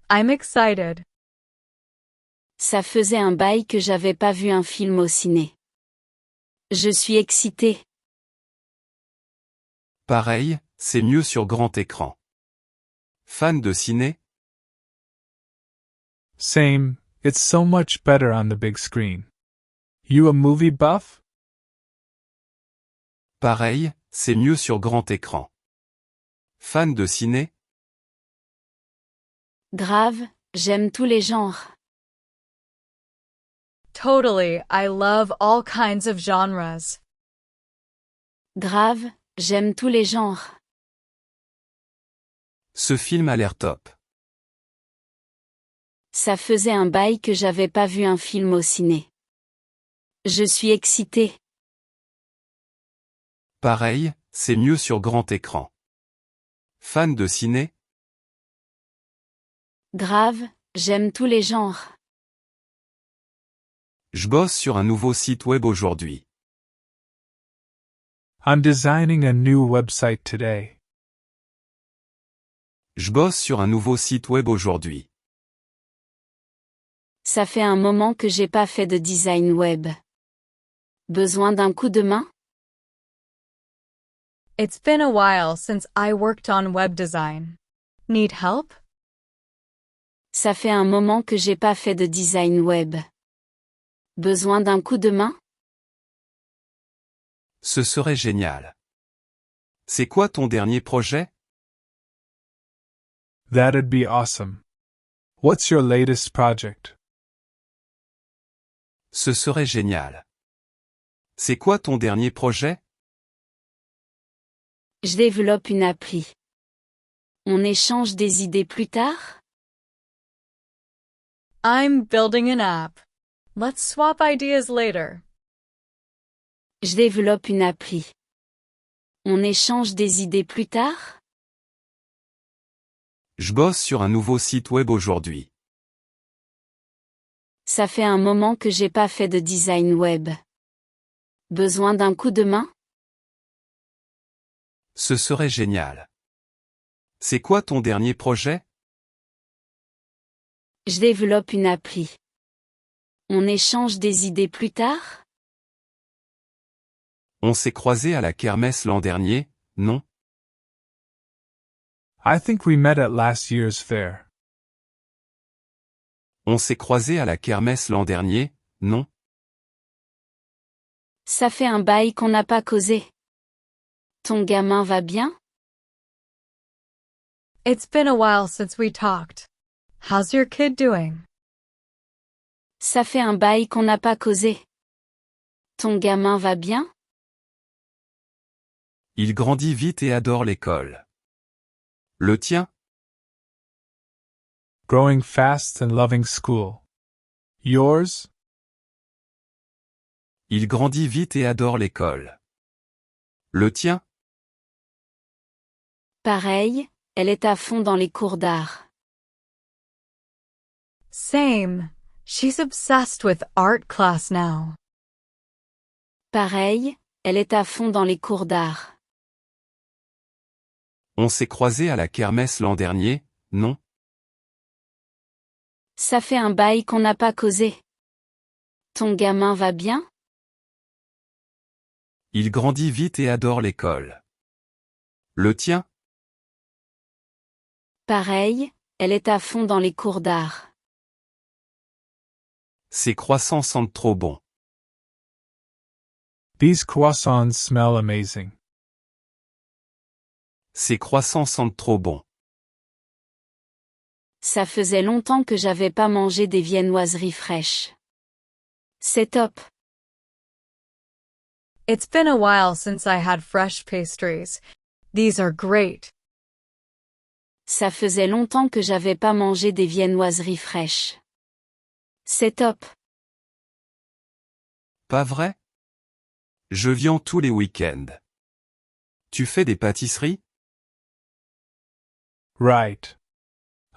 I'm excited. Ça faisait un bail que j'avais pas vu un film au ciné. Je suis excitée. Pareil, c'est mieux sur grand écran. Fan de ciné? Same, it's so much better on the big screen. You a movie buff? Pareil, c'est mieux sur grand écran. Fan de ciné? Grave, j'aime tous les genres. Totally, I love all kinds of genres. Grave, j'aime tous les genres. Ce film a l'air top. Ça faisait un bail que j'avais pas vu un film au ciné. Je suis excitée. Pareil, c'est mieux sur grand écran. Fan de ciné? Grave, j'aime tous les genres. Je bosse sur un nouveau site web aujourd'hui. I'm designing a new website today. Je bosse sur un nouveau site web aujourd'hui. Ça fait un moment que j'ai pas fait de design web. Besoin d'un coup de main? It's been a while since I worked on web design. Need help? Ça fait un moment que j'ai pas fait de design web. Besoin d'un coup de main? Ce serait génial. C'est quoi ton dernier projet? That'd be awesome. What's your latest project? Ce serait génial. C'est quoi ton dernier projet? Je développe une appli. On échange des idées plus tard? I'm building an app. Let's swap ideas later. Je développe une appli. On échange des idées plus tard? Je bosse sur un nouveau site web aujourd'hui. Ça fait un moment que j'ai pas fait de design web. Besoin d'un coup de main? Ce serait génial. C'est quoi ton dernier projet? Je développe une appli. On échange des idées plus tard? On s'est croisés à la kermesse l'an dernier, non? I think we met at last year's fair. On s'est croisés à la kermesse l'an dernier, non? Ça fait un bail qu'on n'a pas causé. Ton gamin va bien? It's been a while since we talked. How's your kid doing? Ça fait un bail qu'on n'a pas causé. Ton gamin va bien? Il grandit vite et adore l'école. Le tien? Growing fast and loving school. Yours? Il grandit vite et adore l'école. Le tien? Pareil, elle est à fond dans les cours d'art. Same. She's obsessed with art class now. Pareil, elle est à fond dans les cours d'art. On s'est croisés à la kermesse l'an dernier, non? Ça fait un bail qu'on n'a pas causé. Ton gamin va bien? Il grandit vite et adore l'école. Le tien? Pareil, elle est à fond dans les cours d'art. Ces croissants sentent trop bon. These croissants smell amazing. Ces croissants sentent trop bon. Ça faisait longtemps que j'avais pas mangé des viennoiseries fraîches. C'est top. It's been a while since I had fresh pastries. These are great. Ça faisait longtemps que j'avais pas mangé des viennoiseries fraîches. C'est top. Pas vrai? Je viens tous les week-ends. Tu fais des pâtisseries? Right.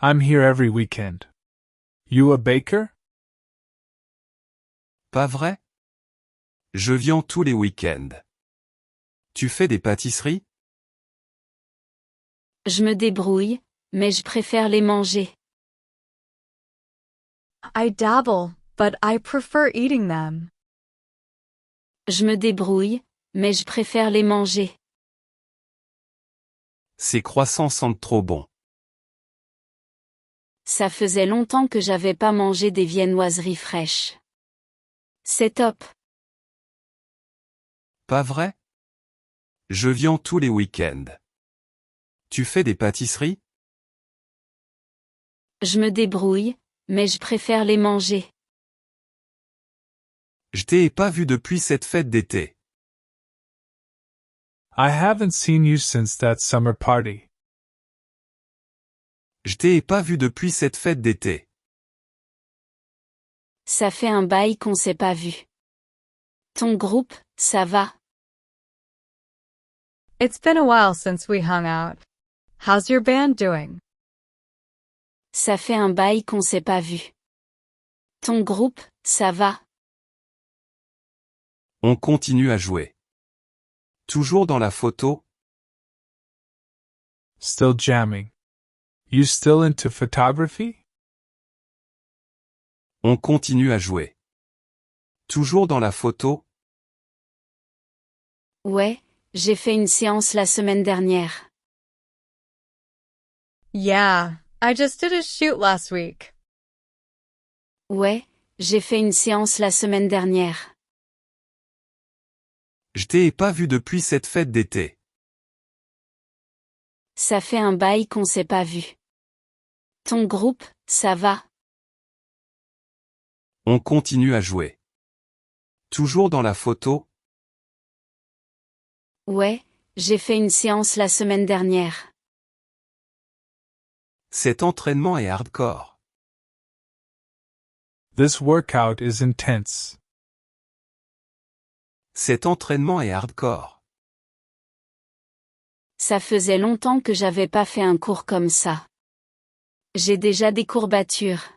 I'm here every weekend. You a baker? Pas vrai? Je viens tous les week-ends. Tu fais des pâtisseries? Je me débrouille, mais je préfère les manger. I dabble, but I prefer eating them. Je me débrouille, mais je préfère les manger. Ces croissants sentent trop bon. Ça faisait longtemps que j'avais pas mangé des viennoiseries fraîches. C'est top. Pas vrai? Je viens tous les week-ends. Tu fais des pâtisseries? Je me débrouille, mais je préfère les manger. Je t'ai pas vu depuis cette fête d'été. I haven't seen you since that summer party. Je t'ai pas vu depuis cette fête d'été. Ça fait un bail qu'on s'est pas vu. Ton groupe, ça va? It's been a while since we hung out. How's your band doing? Ça fait un bail qu'on s'est pas vu. Ton groupe, ça va? On continue à jouer. Toujours dans la photo? Still jamming. You still into photography? On continue à jouer. Toujours dans la photo? Ouais, j'ai fait une séance la semaine dernière. Yeah, I just did a shoot last week. Ouais, j'ai fait une séance la semaine dernière. Je t'ai pas vu depuis cette fête d'été. Ça fait un bail qu'on s'est pas vu. Ton groupe, ça va? On continue à jouer. Toujours dans la photo? Ouais, j'ai fait une séance la semaine dernière. Cet entraînement est hardcore. This workout is intense. Cet entraînement est hardcore. Ça faisait longtemps que j'avais pas fait un cours comme ça. J'ai déjà des courbatures.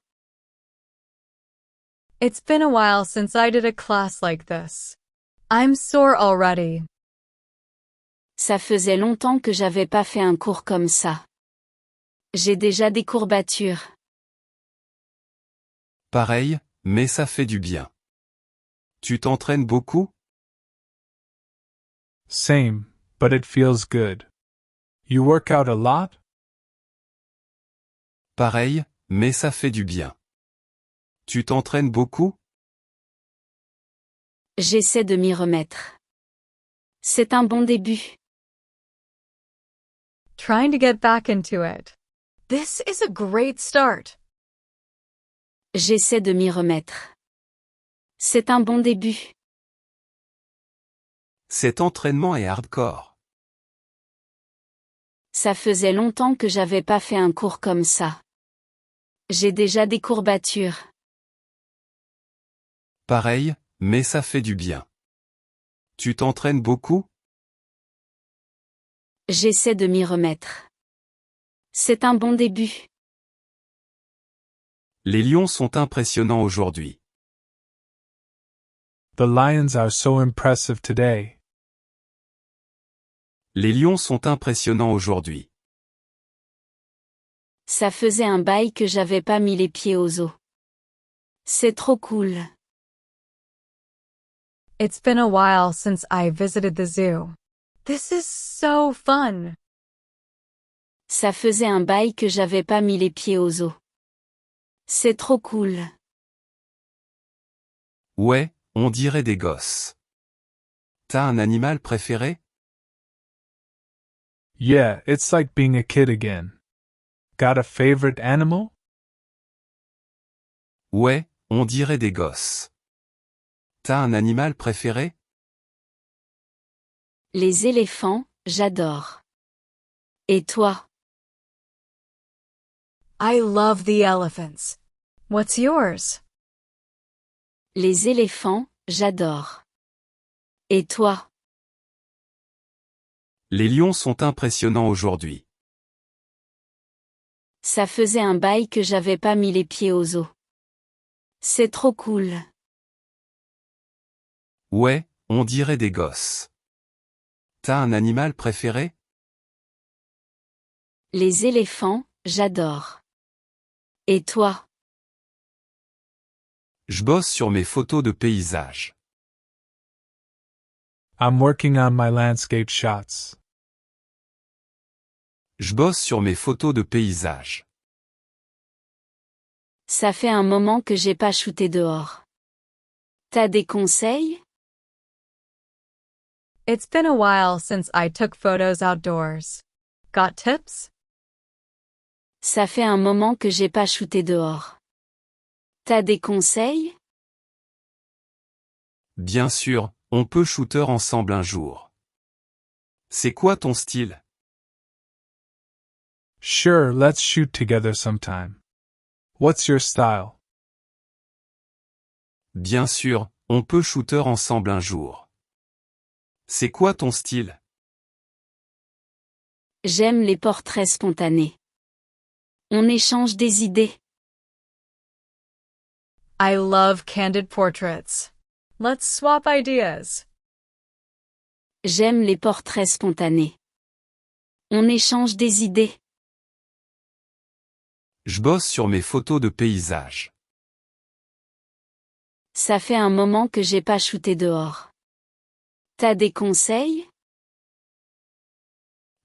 It's been a while since I did a class like this. I'm sore already. Ça faisait longtemps que j'avais pas fait un cours comme ça. J'ai déjà des courbatures. Pareil, mais ça fait du bien. Tu t'entraînes beaucoup? Same, but it feels good. You work out a lot? Pareil, mais ça fait du bien. Tu t'entraînes beaucoup? J'essaie de m'y remettre. C'est un bon début. Trying to get back into it. This is a great start. J'essaie de m'y remettre. C'est un bon début. Cet entraînement est hardcore. Ça faisait longtemps que j'avais pas fait un cours comme ça. J'ai déjà des courbatures. Pareil, mais ça fait du bien. Tu t'entraînes beaucoup? J'essaie de m'y remettre. C'est un bon début. Les lions sont impressionnants aujourd'hui. The lions are so impressive today. Les lions sont impressionnants aujourd'hui. Ça faisait un bail que j'avais pas mis les pieds aux os. C'est trop cool. It's been a while since I visited the zoo. This is so fun. Ça faisait un bail que j'avais pas mis les pieds aux os. C'est trop cool. Ouais, on dirait des gosses. T'as un animal préféré? Yeah, it's like being a kid again. Got a favorite animal? Ouais, on dirait des gosses. T'as un animal préféré? Les éléphants, j'adore. Et toi? I love the elephants. What's yours? Les éléphants, j'adore. Et toi? Les lions sont impressionnants aujourd'hui. Ça faisait un bail que j'avais pas mis les pieds aux os. C'est trop cool. Ouais, on dirait des gosses. T'as un animal préféré? Les éléphants, j'adore. Et toi? Je bosse sur mes photos de paysages. I'm working on my landscape shots. Je bosse sur mes photos de paysages. Ça fait un moment que j'ai pas shooté dehors. T'as des conseils? It's been a while since I took photos outdoors. Got tips? Ça fait un moment que j'ai pas shooté dehors. T'as des conseils? Bien sûr, on peut shooter ensemble un jour. C'est quoi ton style? Sure, let's shoot together sometime. What's your style? Bien sûr, on peut shooter ensemble un jour. C'est quoi ton style? J'aime les portraits spontanés. On échange des idées. I love candid portraits. Let's swap ideas. J'aime les portraits spontanés. On échange des idées. Je bosse sur mes photos de paysages. Ça fait un moment que j'ai pas shooté dehors. T'as des conseils?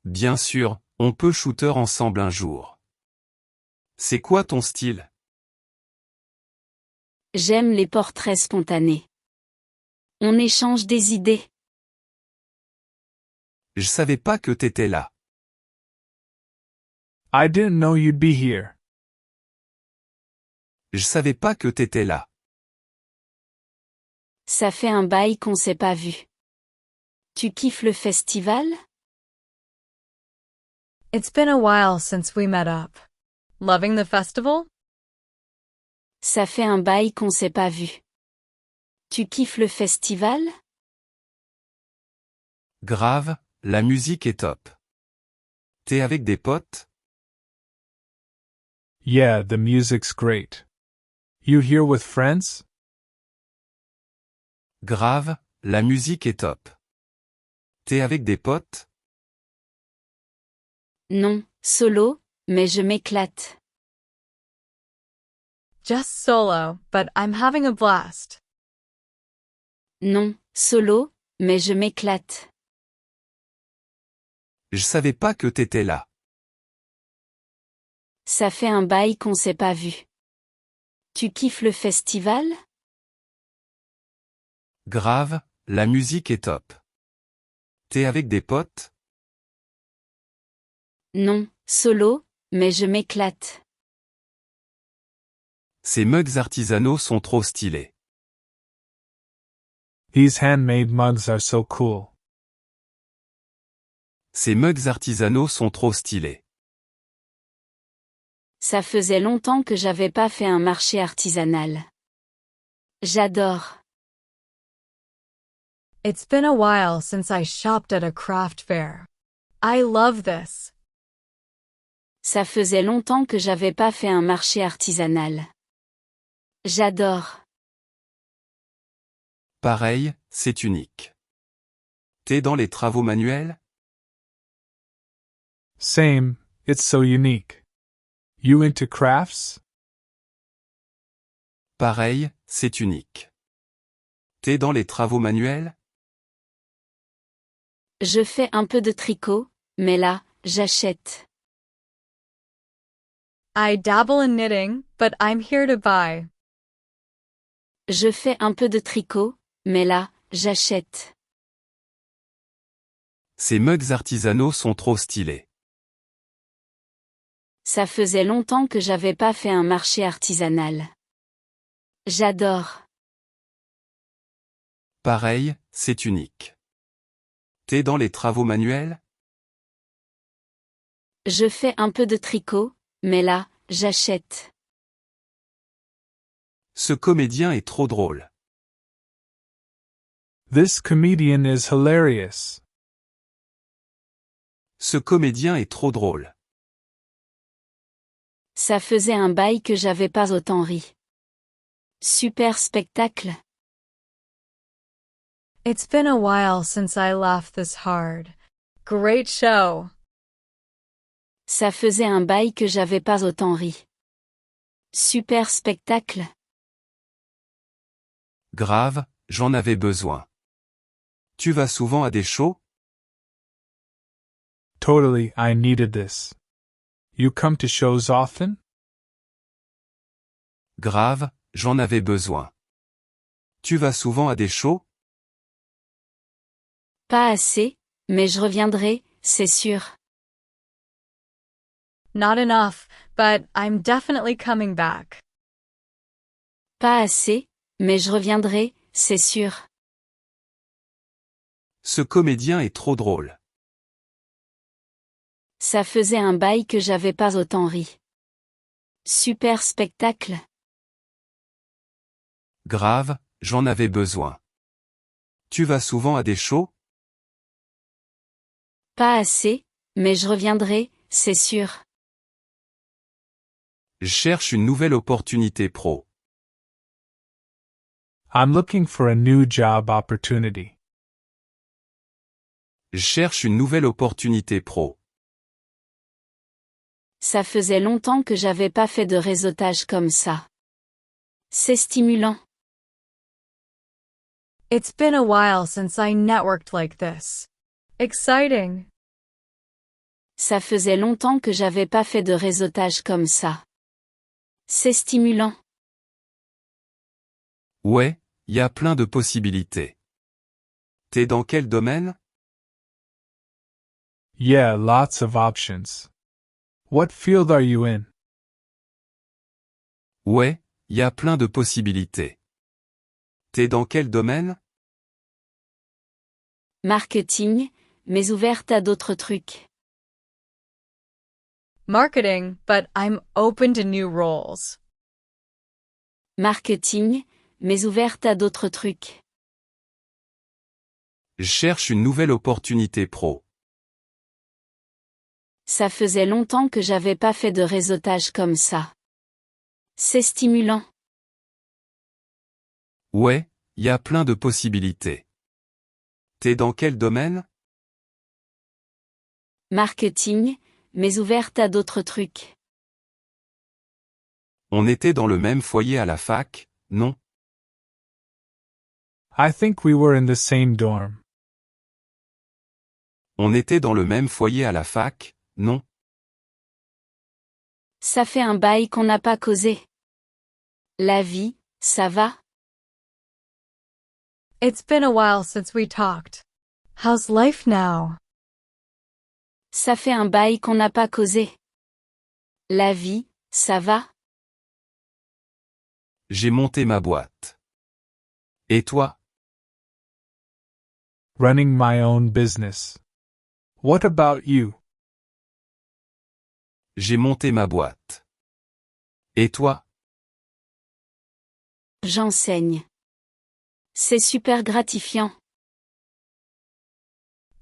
Bien sûr, on peut shooter ensemble un jour. C'est quoi ton style? J'aime les portraits spontanés. On échange des idées. Je savais pas que t'étais là. I didn't know you'd be here. Je savais pas que t'étais là. Ça fait un bail qu'on s'est pas vu. Tu kiffes le festival? It's been a while since we met up. Loving the festival? Ça fait un bail qu'on s'est pas vu. Tu kiffes le festival? Grave, la musique est top. T'es avec des potes? Yeah, the music's great. You here with friends? Grave, la musique est top. T'es avec des potes? Non, solo, mais je m'éclate. Just solo, but I'm having a blast. Non, solo, mais je m'éclate. Je savais pas que t'étais là. Ça fait un bail qu'on s'est pas vu. Tu kiffes le festival? Grave, la musique est top. T'es avec des potes? Non, solo, mais je m'éclate. Ces mugs artisanaux sont trop stylés. These handmade mugs are so cool. Ces mugs artisanaux sont trop stylés. Ça faisait longtemps que j'avais pas fait un marché artisanal. J'adore. It's been a while since I shopped at a craft fair. I love this. Ça faisait longtemps que j'avais pas fait un marché artisanal. J'adore. Pareil, c'est unique. T'es dans les travaux manuels? Same, it's so unique. You into crafts? Pareil, c'est unique. T'es dans les travaux manuels? Je fais un peu de tricot, mais là, j'achète. I dabble in knitting, but I'm here to buy. Je fais un peu de tricot, mais là, j'achète. Ces mugs artisanaux sont trop stylés. Ça faisait longtemps que j'avais pas fait un marché artisanal. J'adore. Pareil, c'est unique. T'es dans les travaux manuels? Je fais un peu de tricot, mais là, j'achète. Ce comédien est trop drôle. This comedian is hilarious. Ce comédien est trop drôle. Ça faisait un bail que j'avais pas autant ri. Super spectacle. It's been a while since I laughed this hard. Great show. Ça faisait un bail que j'avais pas autant ri. Super spectacle. Grave, j'en avais besoin. Tu vas souvent à des shows? Totally, I needed this. You come to shows often? Grave, j'en avais besoin. Tu vas souvent à des shows? Pas assez, mais je reviendrai, c'est sûr. Not enough, but I'm definitely coming back. Pas assez, mais je reviendrai, c'est sûr. Ce comédien est trop drôle. Ça faisait un bail que j'avais pas autant ri. Super spectacle. Grave, j'en avais besoin. Tu vas souvent à des shows? Pas assez, mais je reviendrai, c'est sûr. Je cherche une nouvelle opportunité pro. I'm looking for a new job opportunity. Je cherche une nouvelle opportunité pro. Ça faisait longtemps que j'avais pas fait de réseautage comme ça. C'est stimulant. It's been a while since I networked like this. Exciting. Ça faisait longtemps que j'avais pas fait de réseautage comme ça. C'est stimulant. Ouais, y a plein de possibilités. T'es dans quel domaine? Yeah, lots of options. What field are you in? Ouais, y a plein de possibilités. T'es dans quel domaine? Marketing, mais ouverte à d'autres trucs. Marketing, but I'm open to new roles. Marketing, mais ouverte à d'autres trucs. Je cherche une nouvelle opportunité pro. Ça faisait longtemps que j'avais pas fait de réseautage comme ça. C'est stimulant. Ouais, y a plein de possibilités. T'es dans quel domaine? Marketing, mais ouverte à d'autres trucs. On était dans le même foyer à la fac, non? I think we were in the same dorm. On était dans le même foyer à la fac, non? Ça fait un bail qu'on n'a pas causé. La vie, ça va? It's been a while since we talked. How's life now? Ça fait un bail qu'on n'a pas causé. La vie, ça va? J'ai monté ma boîte. Et toi? Running my own business. What about you? J'ai monté ma boîte. Et toi? J'enseigne. C'est super gratifiant.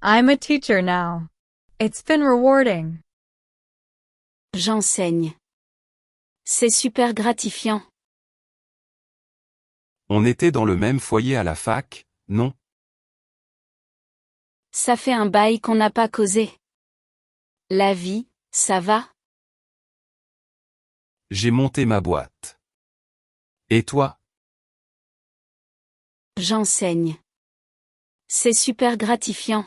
I'm a teacher now. It's been rewarding. J'enseigne. C'est super gratifiant. On était dans le même foyer à la fac, non? Ça fait un bail qu'on n'a pas causé. La vie, ça va? J'ai monté ma boîte. Et toi? J'enseigne. C'est super gratifiant.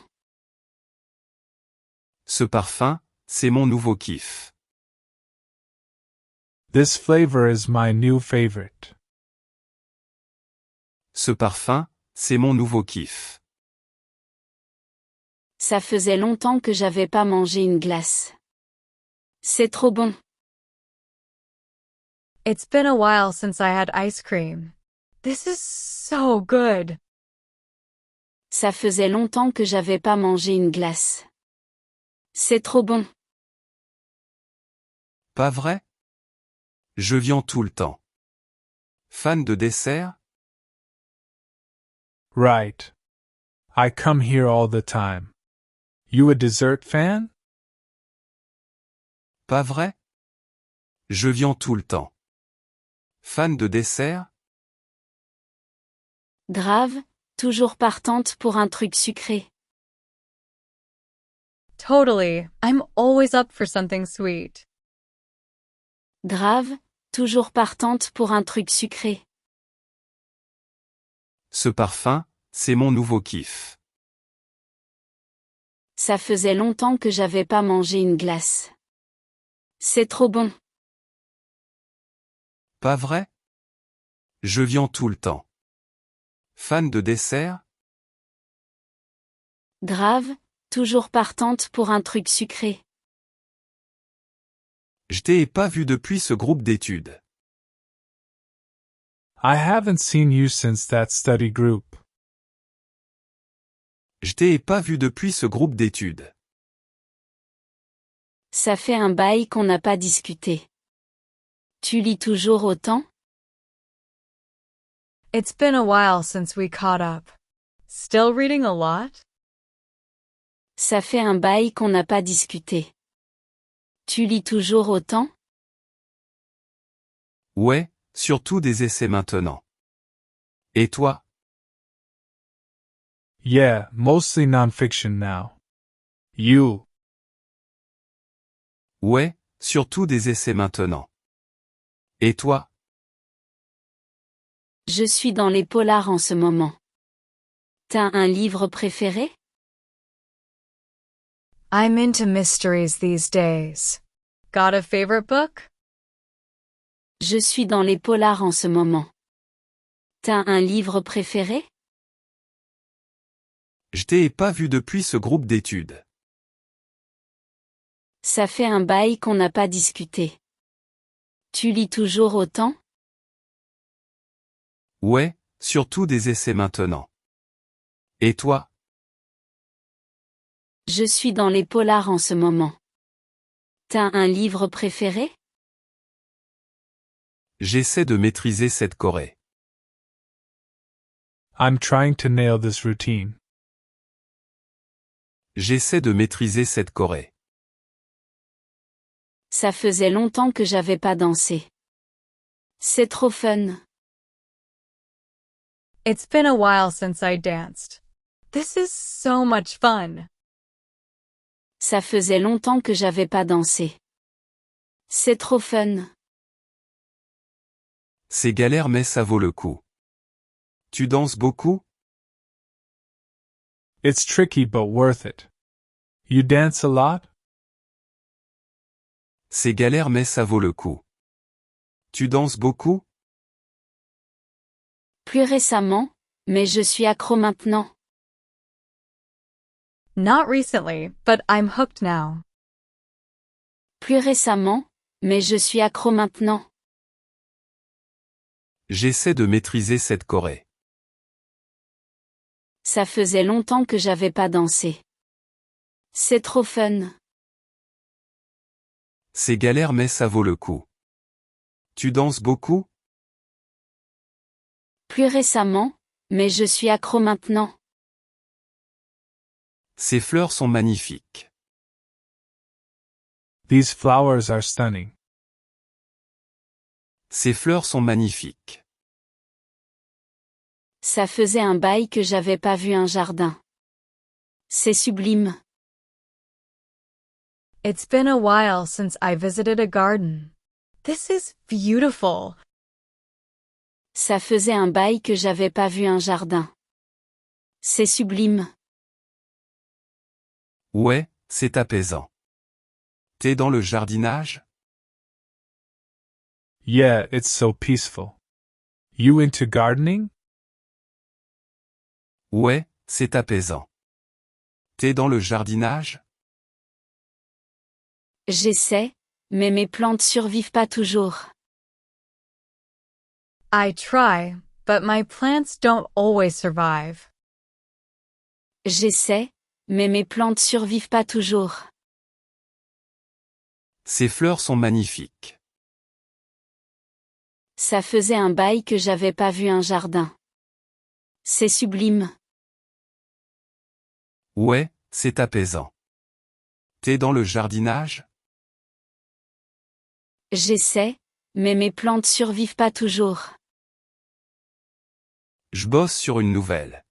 Ce parfum, c'est mon nouveau kiff. This flavor is my new favorite. Ce parfum, c'est mon nouveau kiff. Ça faisait longtemps que j'avais pas mangé une glace. C'est trop bon. It's been a while since I had ice cream. This is so good. Ça faisait longtemps que j'avais pas mangé une glace. C'est trop bon. Pas vrai? Je viens tout le temps. Fan de dessert? Right. I come here all the time. You a dessert fan? Pas vrai? Je viens tout le temps. Fan de dessert? Grave, toujours partante pour un truc sucré. Totally. I'm always up for something sweet. Grave, toujours partante pour un truc sucré. Ce parfum, c'est mon nouveau kiff. Ça faisait longtemps que j'avais pas mangé une glace. C'est trop bon. Pas vrai? Je viens tout le temps. Fan de dessert? Grave, toujours partante pour un truc sucré. Je t'ai pas vu depuis ce groupe d'études. I haven't seen you since that study group. Je t'ai pas vu depuis ce groupe d'études. Ça fait un bail qu'on n'a pas discuté. Tu lis toujours autant? It's been a while since we caught up. Still reading a lot? Ça fait un bail qu'on n'a pas discuté. Tu lis toujours autant? Ouais, surtout des essais maintenant. Et toi? Yeah, mostly nonfiction now. You. Ouais, surtout des essais maintenant. Et toi? Je suis dans les polars en ce moment. T'as un livre préféré? I'm into mysteries these days. Got a favorite book? Je suis dans les polars en ce moment. T'as un livre préféré? Je t'ai pas vu depuis ce groupe d'études. Ça fait un bail qu'on n'a pas discuté. Tu lis toujours autant? Ouais, surtout des essais maintenant. Et toi? Je suis dans les polars en ce moment. T'as un livre préféré? J'essaie de maîtriser cette Corée. I'm trying to nail this routine. J'essaie de maîtriser cette Corée. Ça faisait longtemps que j'avais pas dansé. C'est trop fun. It's been a while since I danced. This is so much fun. Ça faisait longtemps que j'avais pas dansé. C'est trop fun. C'est galère mais ça vaut le coup. Tu danses beaucoup? It's tricky but worth it. You dance a lot? C'est galère mais ça vaut le coup. Tu danses beaucoup? Plus récemment, mais je suis accro maintenant. Not recently, but I'm hooked now. Plus récemment, mais je suis accro maintenant. J'essaie de maîtriser cette Corée. Ça faisait longtemps que j'avais pas dansé. C'est trop fun. C'est galère mais ça vaut le coup. Tu danses beaucoup? Plus récemment, mais je suis accro maintenant. Ces fleurs sont magnifiques. These flowers are stunning. Ces fleurs sont magnifiques. Ça faisait un bail que j'avais pas vu un jardin. C'est sublime. It's been a while since I visited a garden. This is beautiful. Ça faisait un bail que j'avais pas vu un jardin. C'est sublime. Ouais, c'est apaisant. T'es dans le jardinage? Yeah, it's so peaceful. You into gardening? Ouais, c'est apaisant. T'es dans le jardinage? J'essaie, mais mes plantes survivent pas toujours. I try, but my plants don't always survive. J'essaie, mais mes plantes survivent pas toujours. Ces fleurs sont magnifiques. Ça faisait un bail que j'avais pas vu un jardin. C'est sublime. Ouais, c'est apaisant. T'es dans le jardinage? J'essaie, mais mes plantes survivent pas toujours. Je bosse sur une nouvelle.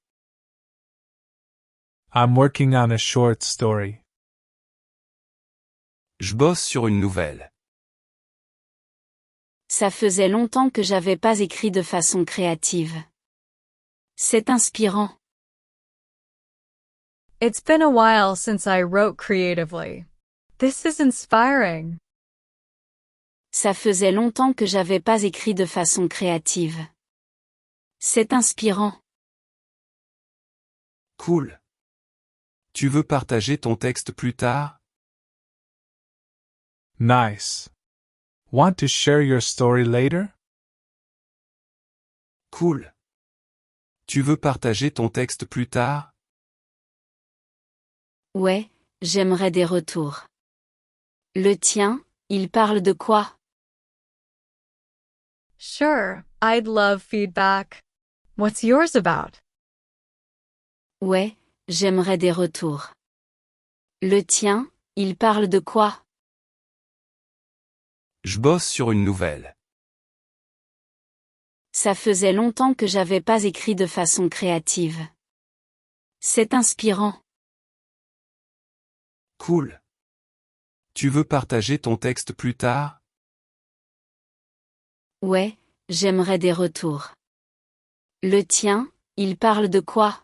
I'm working on a short story. Je bosse sur une nouvelle. Ça faisait longtemps que j'avais pas écrit de façon créative. C'est inspirant. It's been a while since I wrote creatively. This is inspiring. Ça faisait longtemps que j'avais pas écrit de façon créative. C'est inspirant. Cool. Tu veux partager ton texte plus tard? Nice. Want to share your story later? Cool. Tu veux partager ton texte plus tard? Ouais, j'aimerais des retours. Le tien, il parle de quoi? Sure, I'd love feedback. What's yours about? Ouais, j'aimerais des retours. Le tien, il parle de quoi? Je bosse sur une nouvelle. Ça faisait longtemps que j'avais pas écrit de façon créative. C'est inspirant. Cool. Tu veux partager ton texte plus tard? Ouais, j'aimerais des retours. Le tien, il parle de quoi?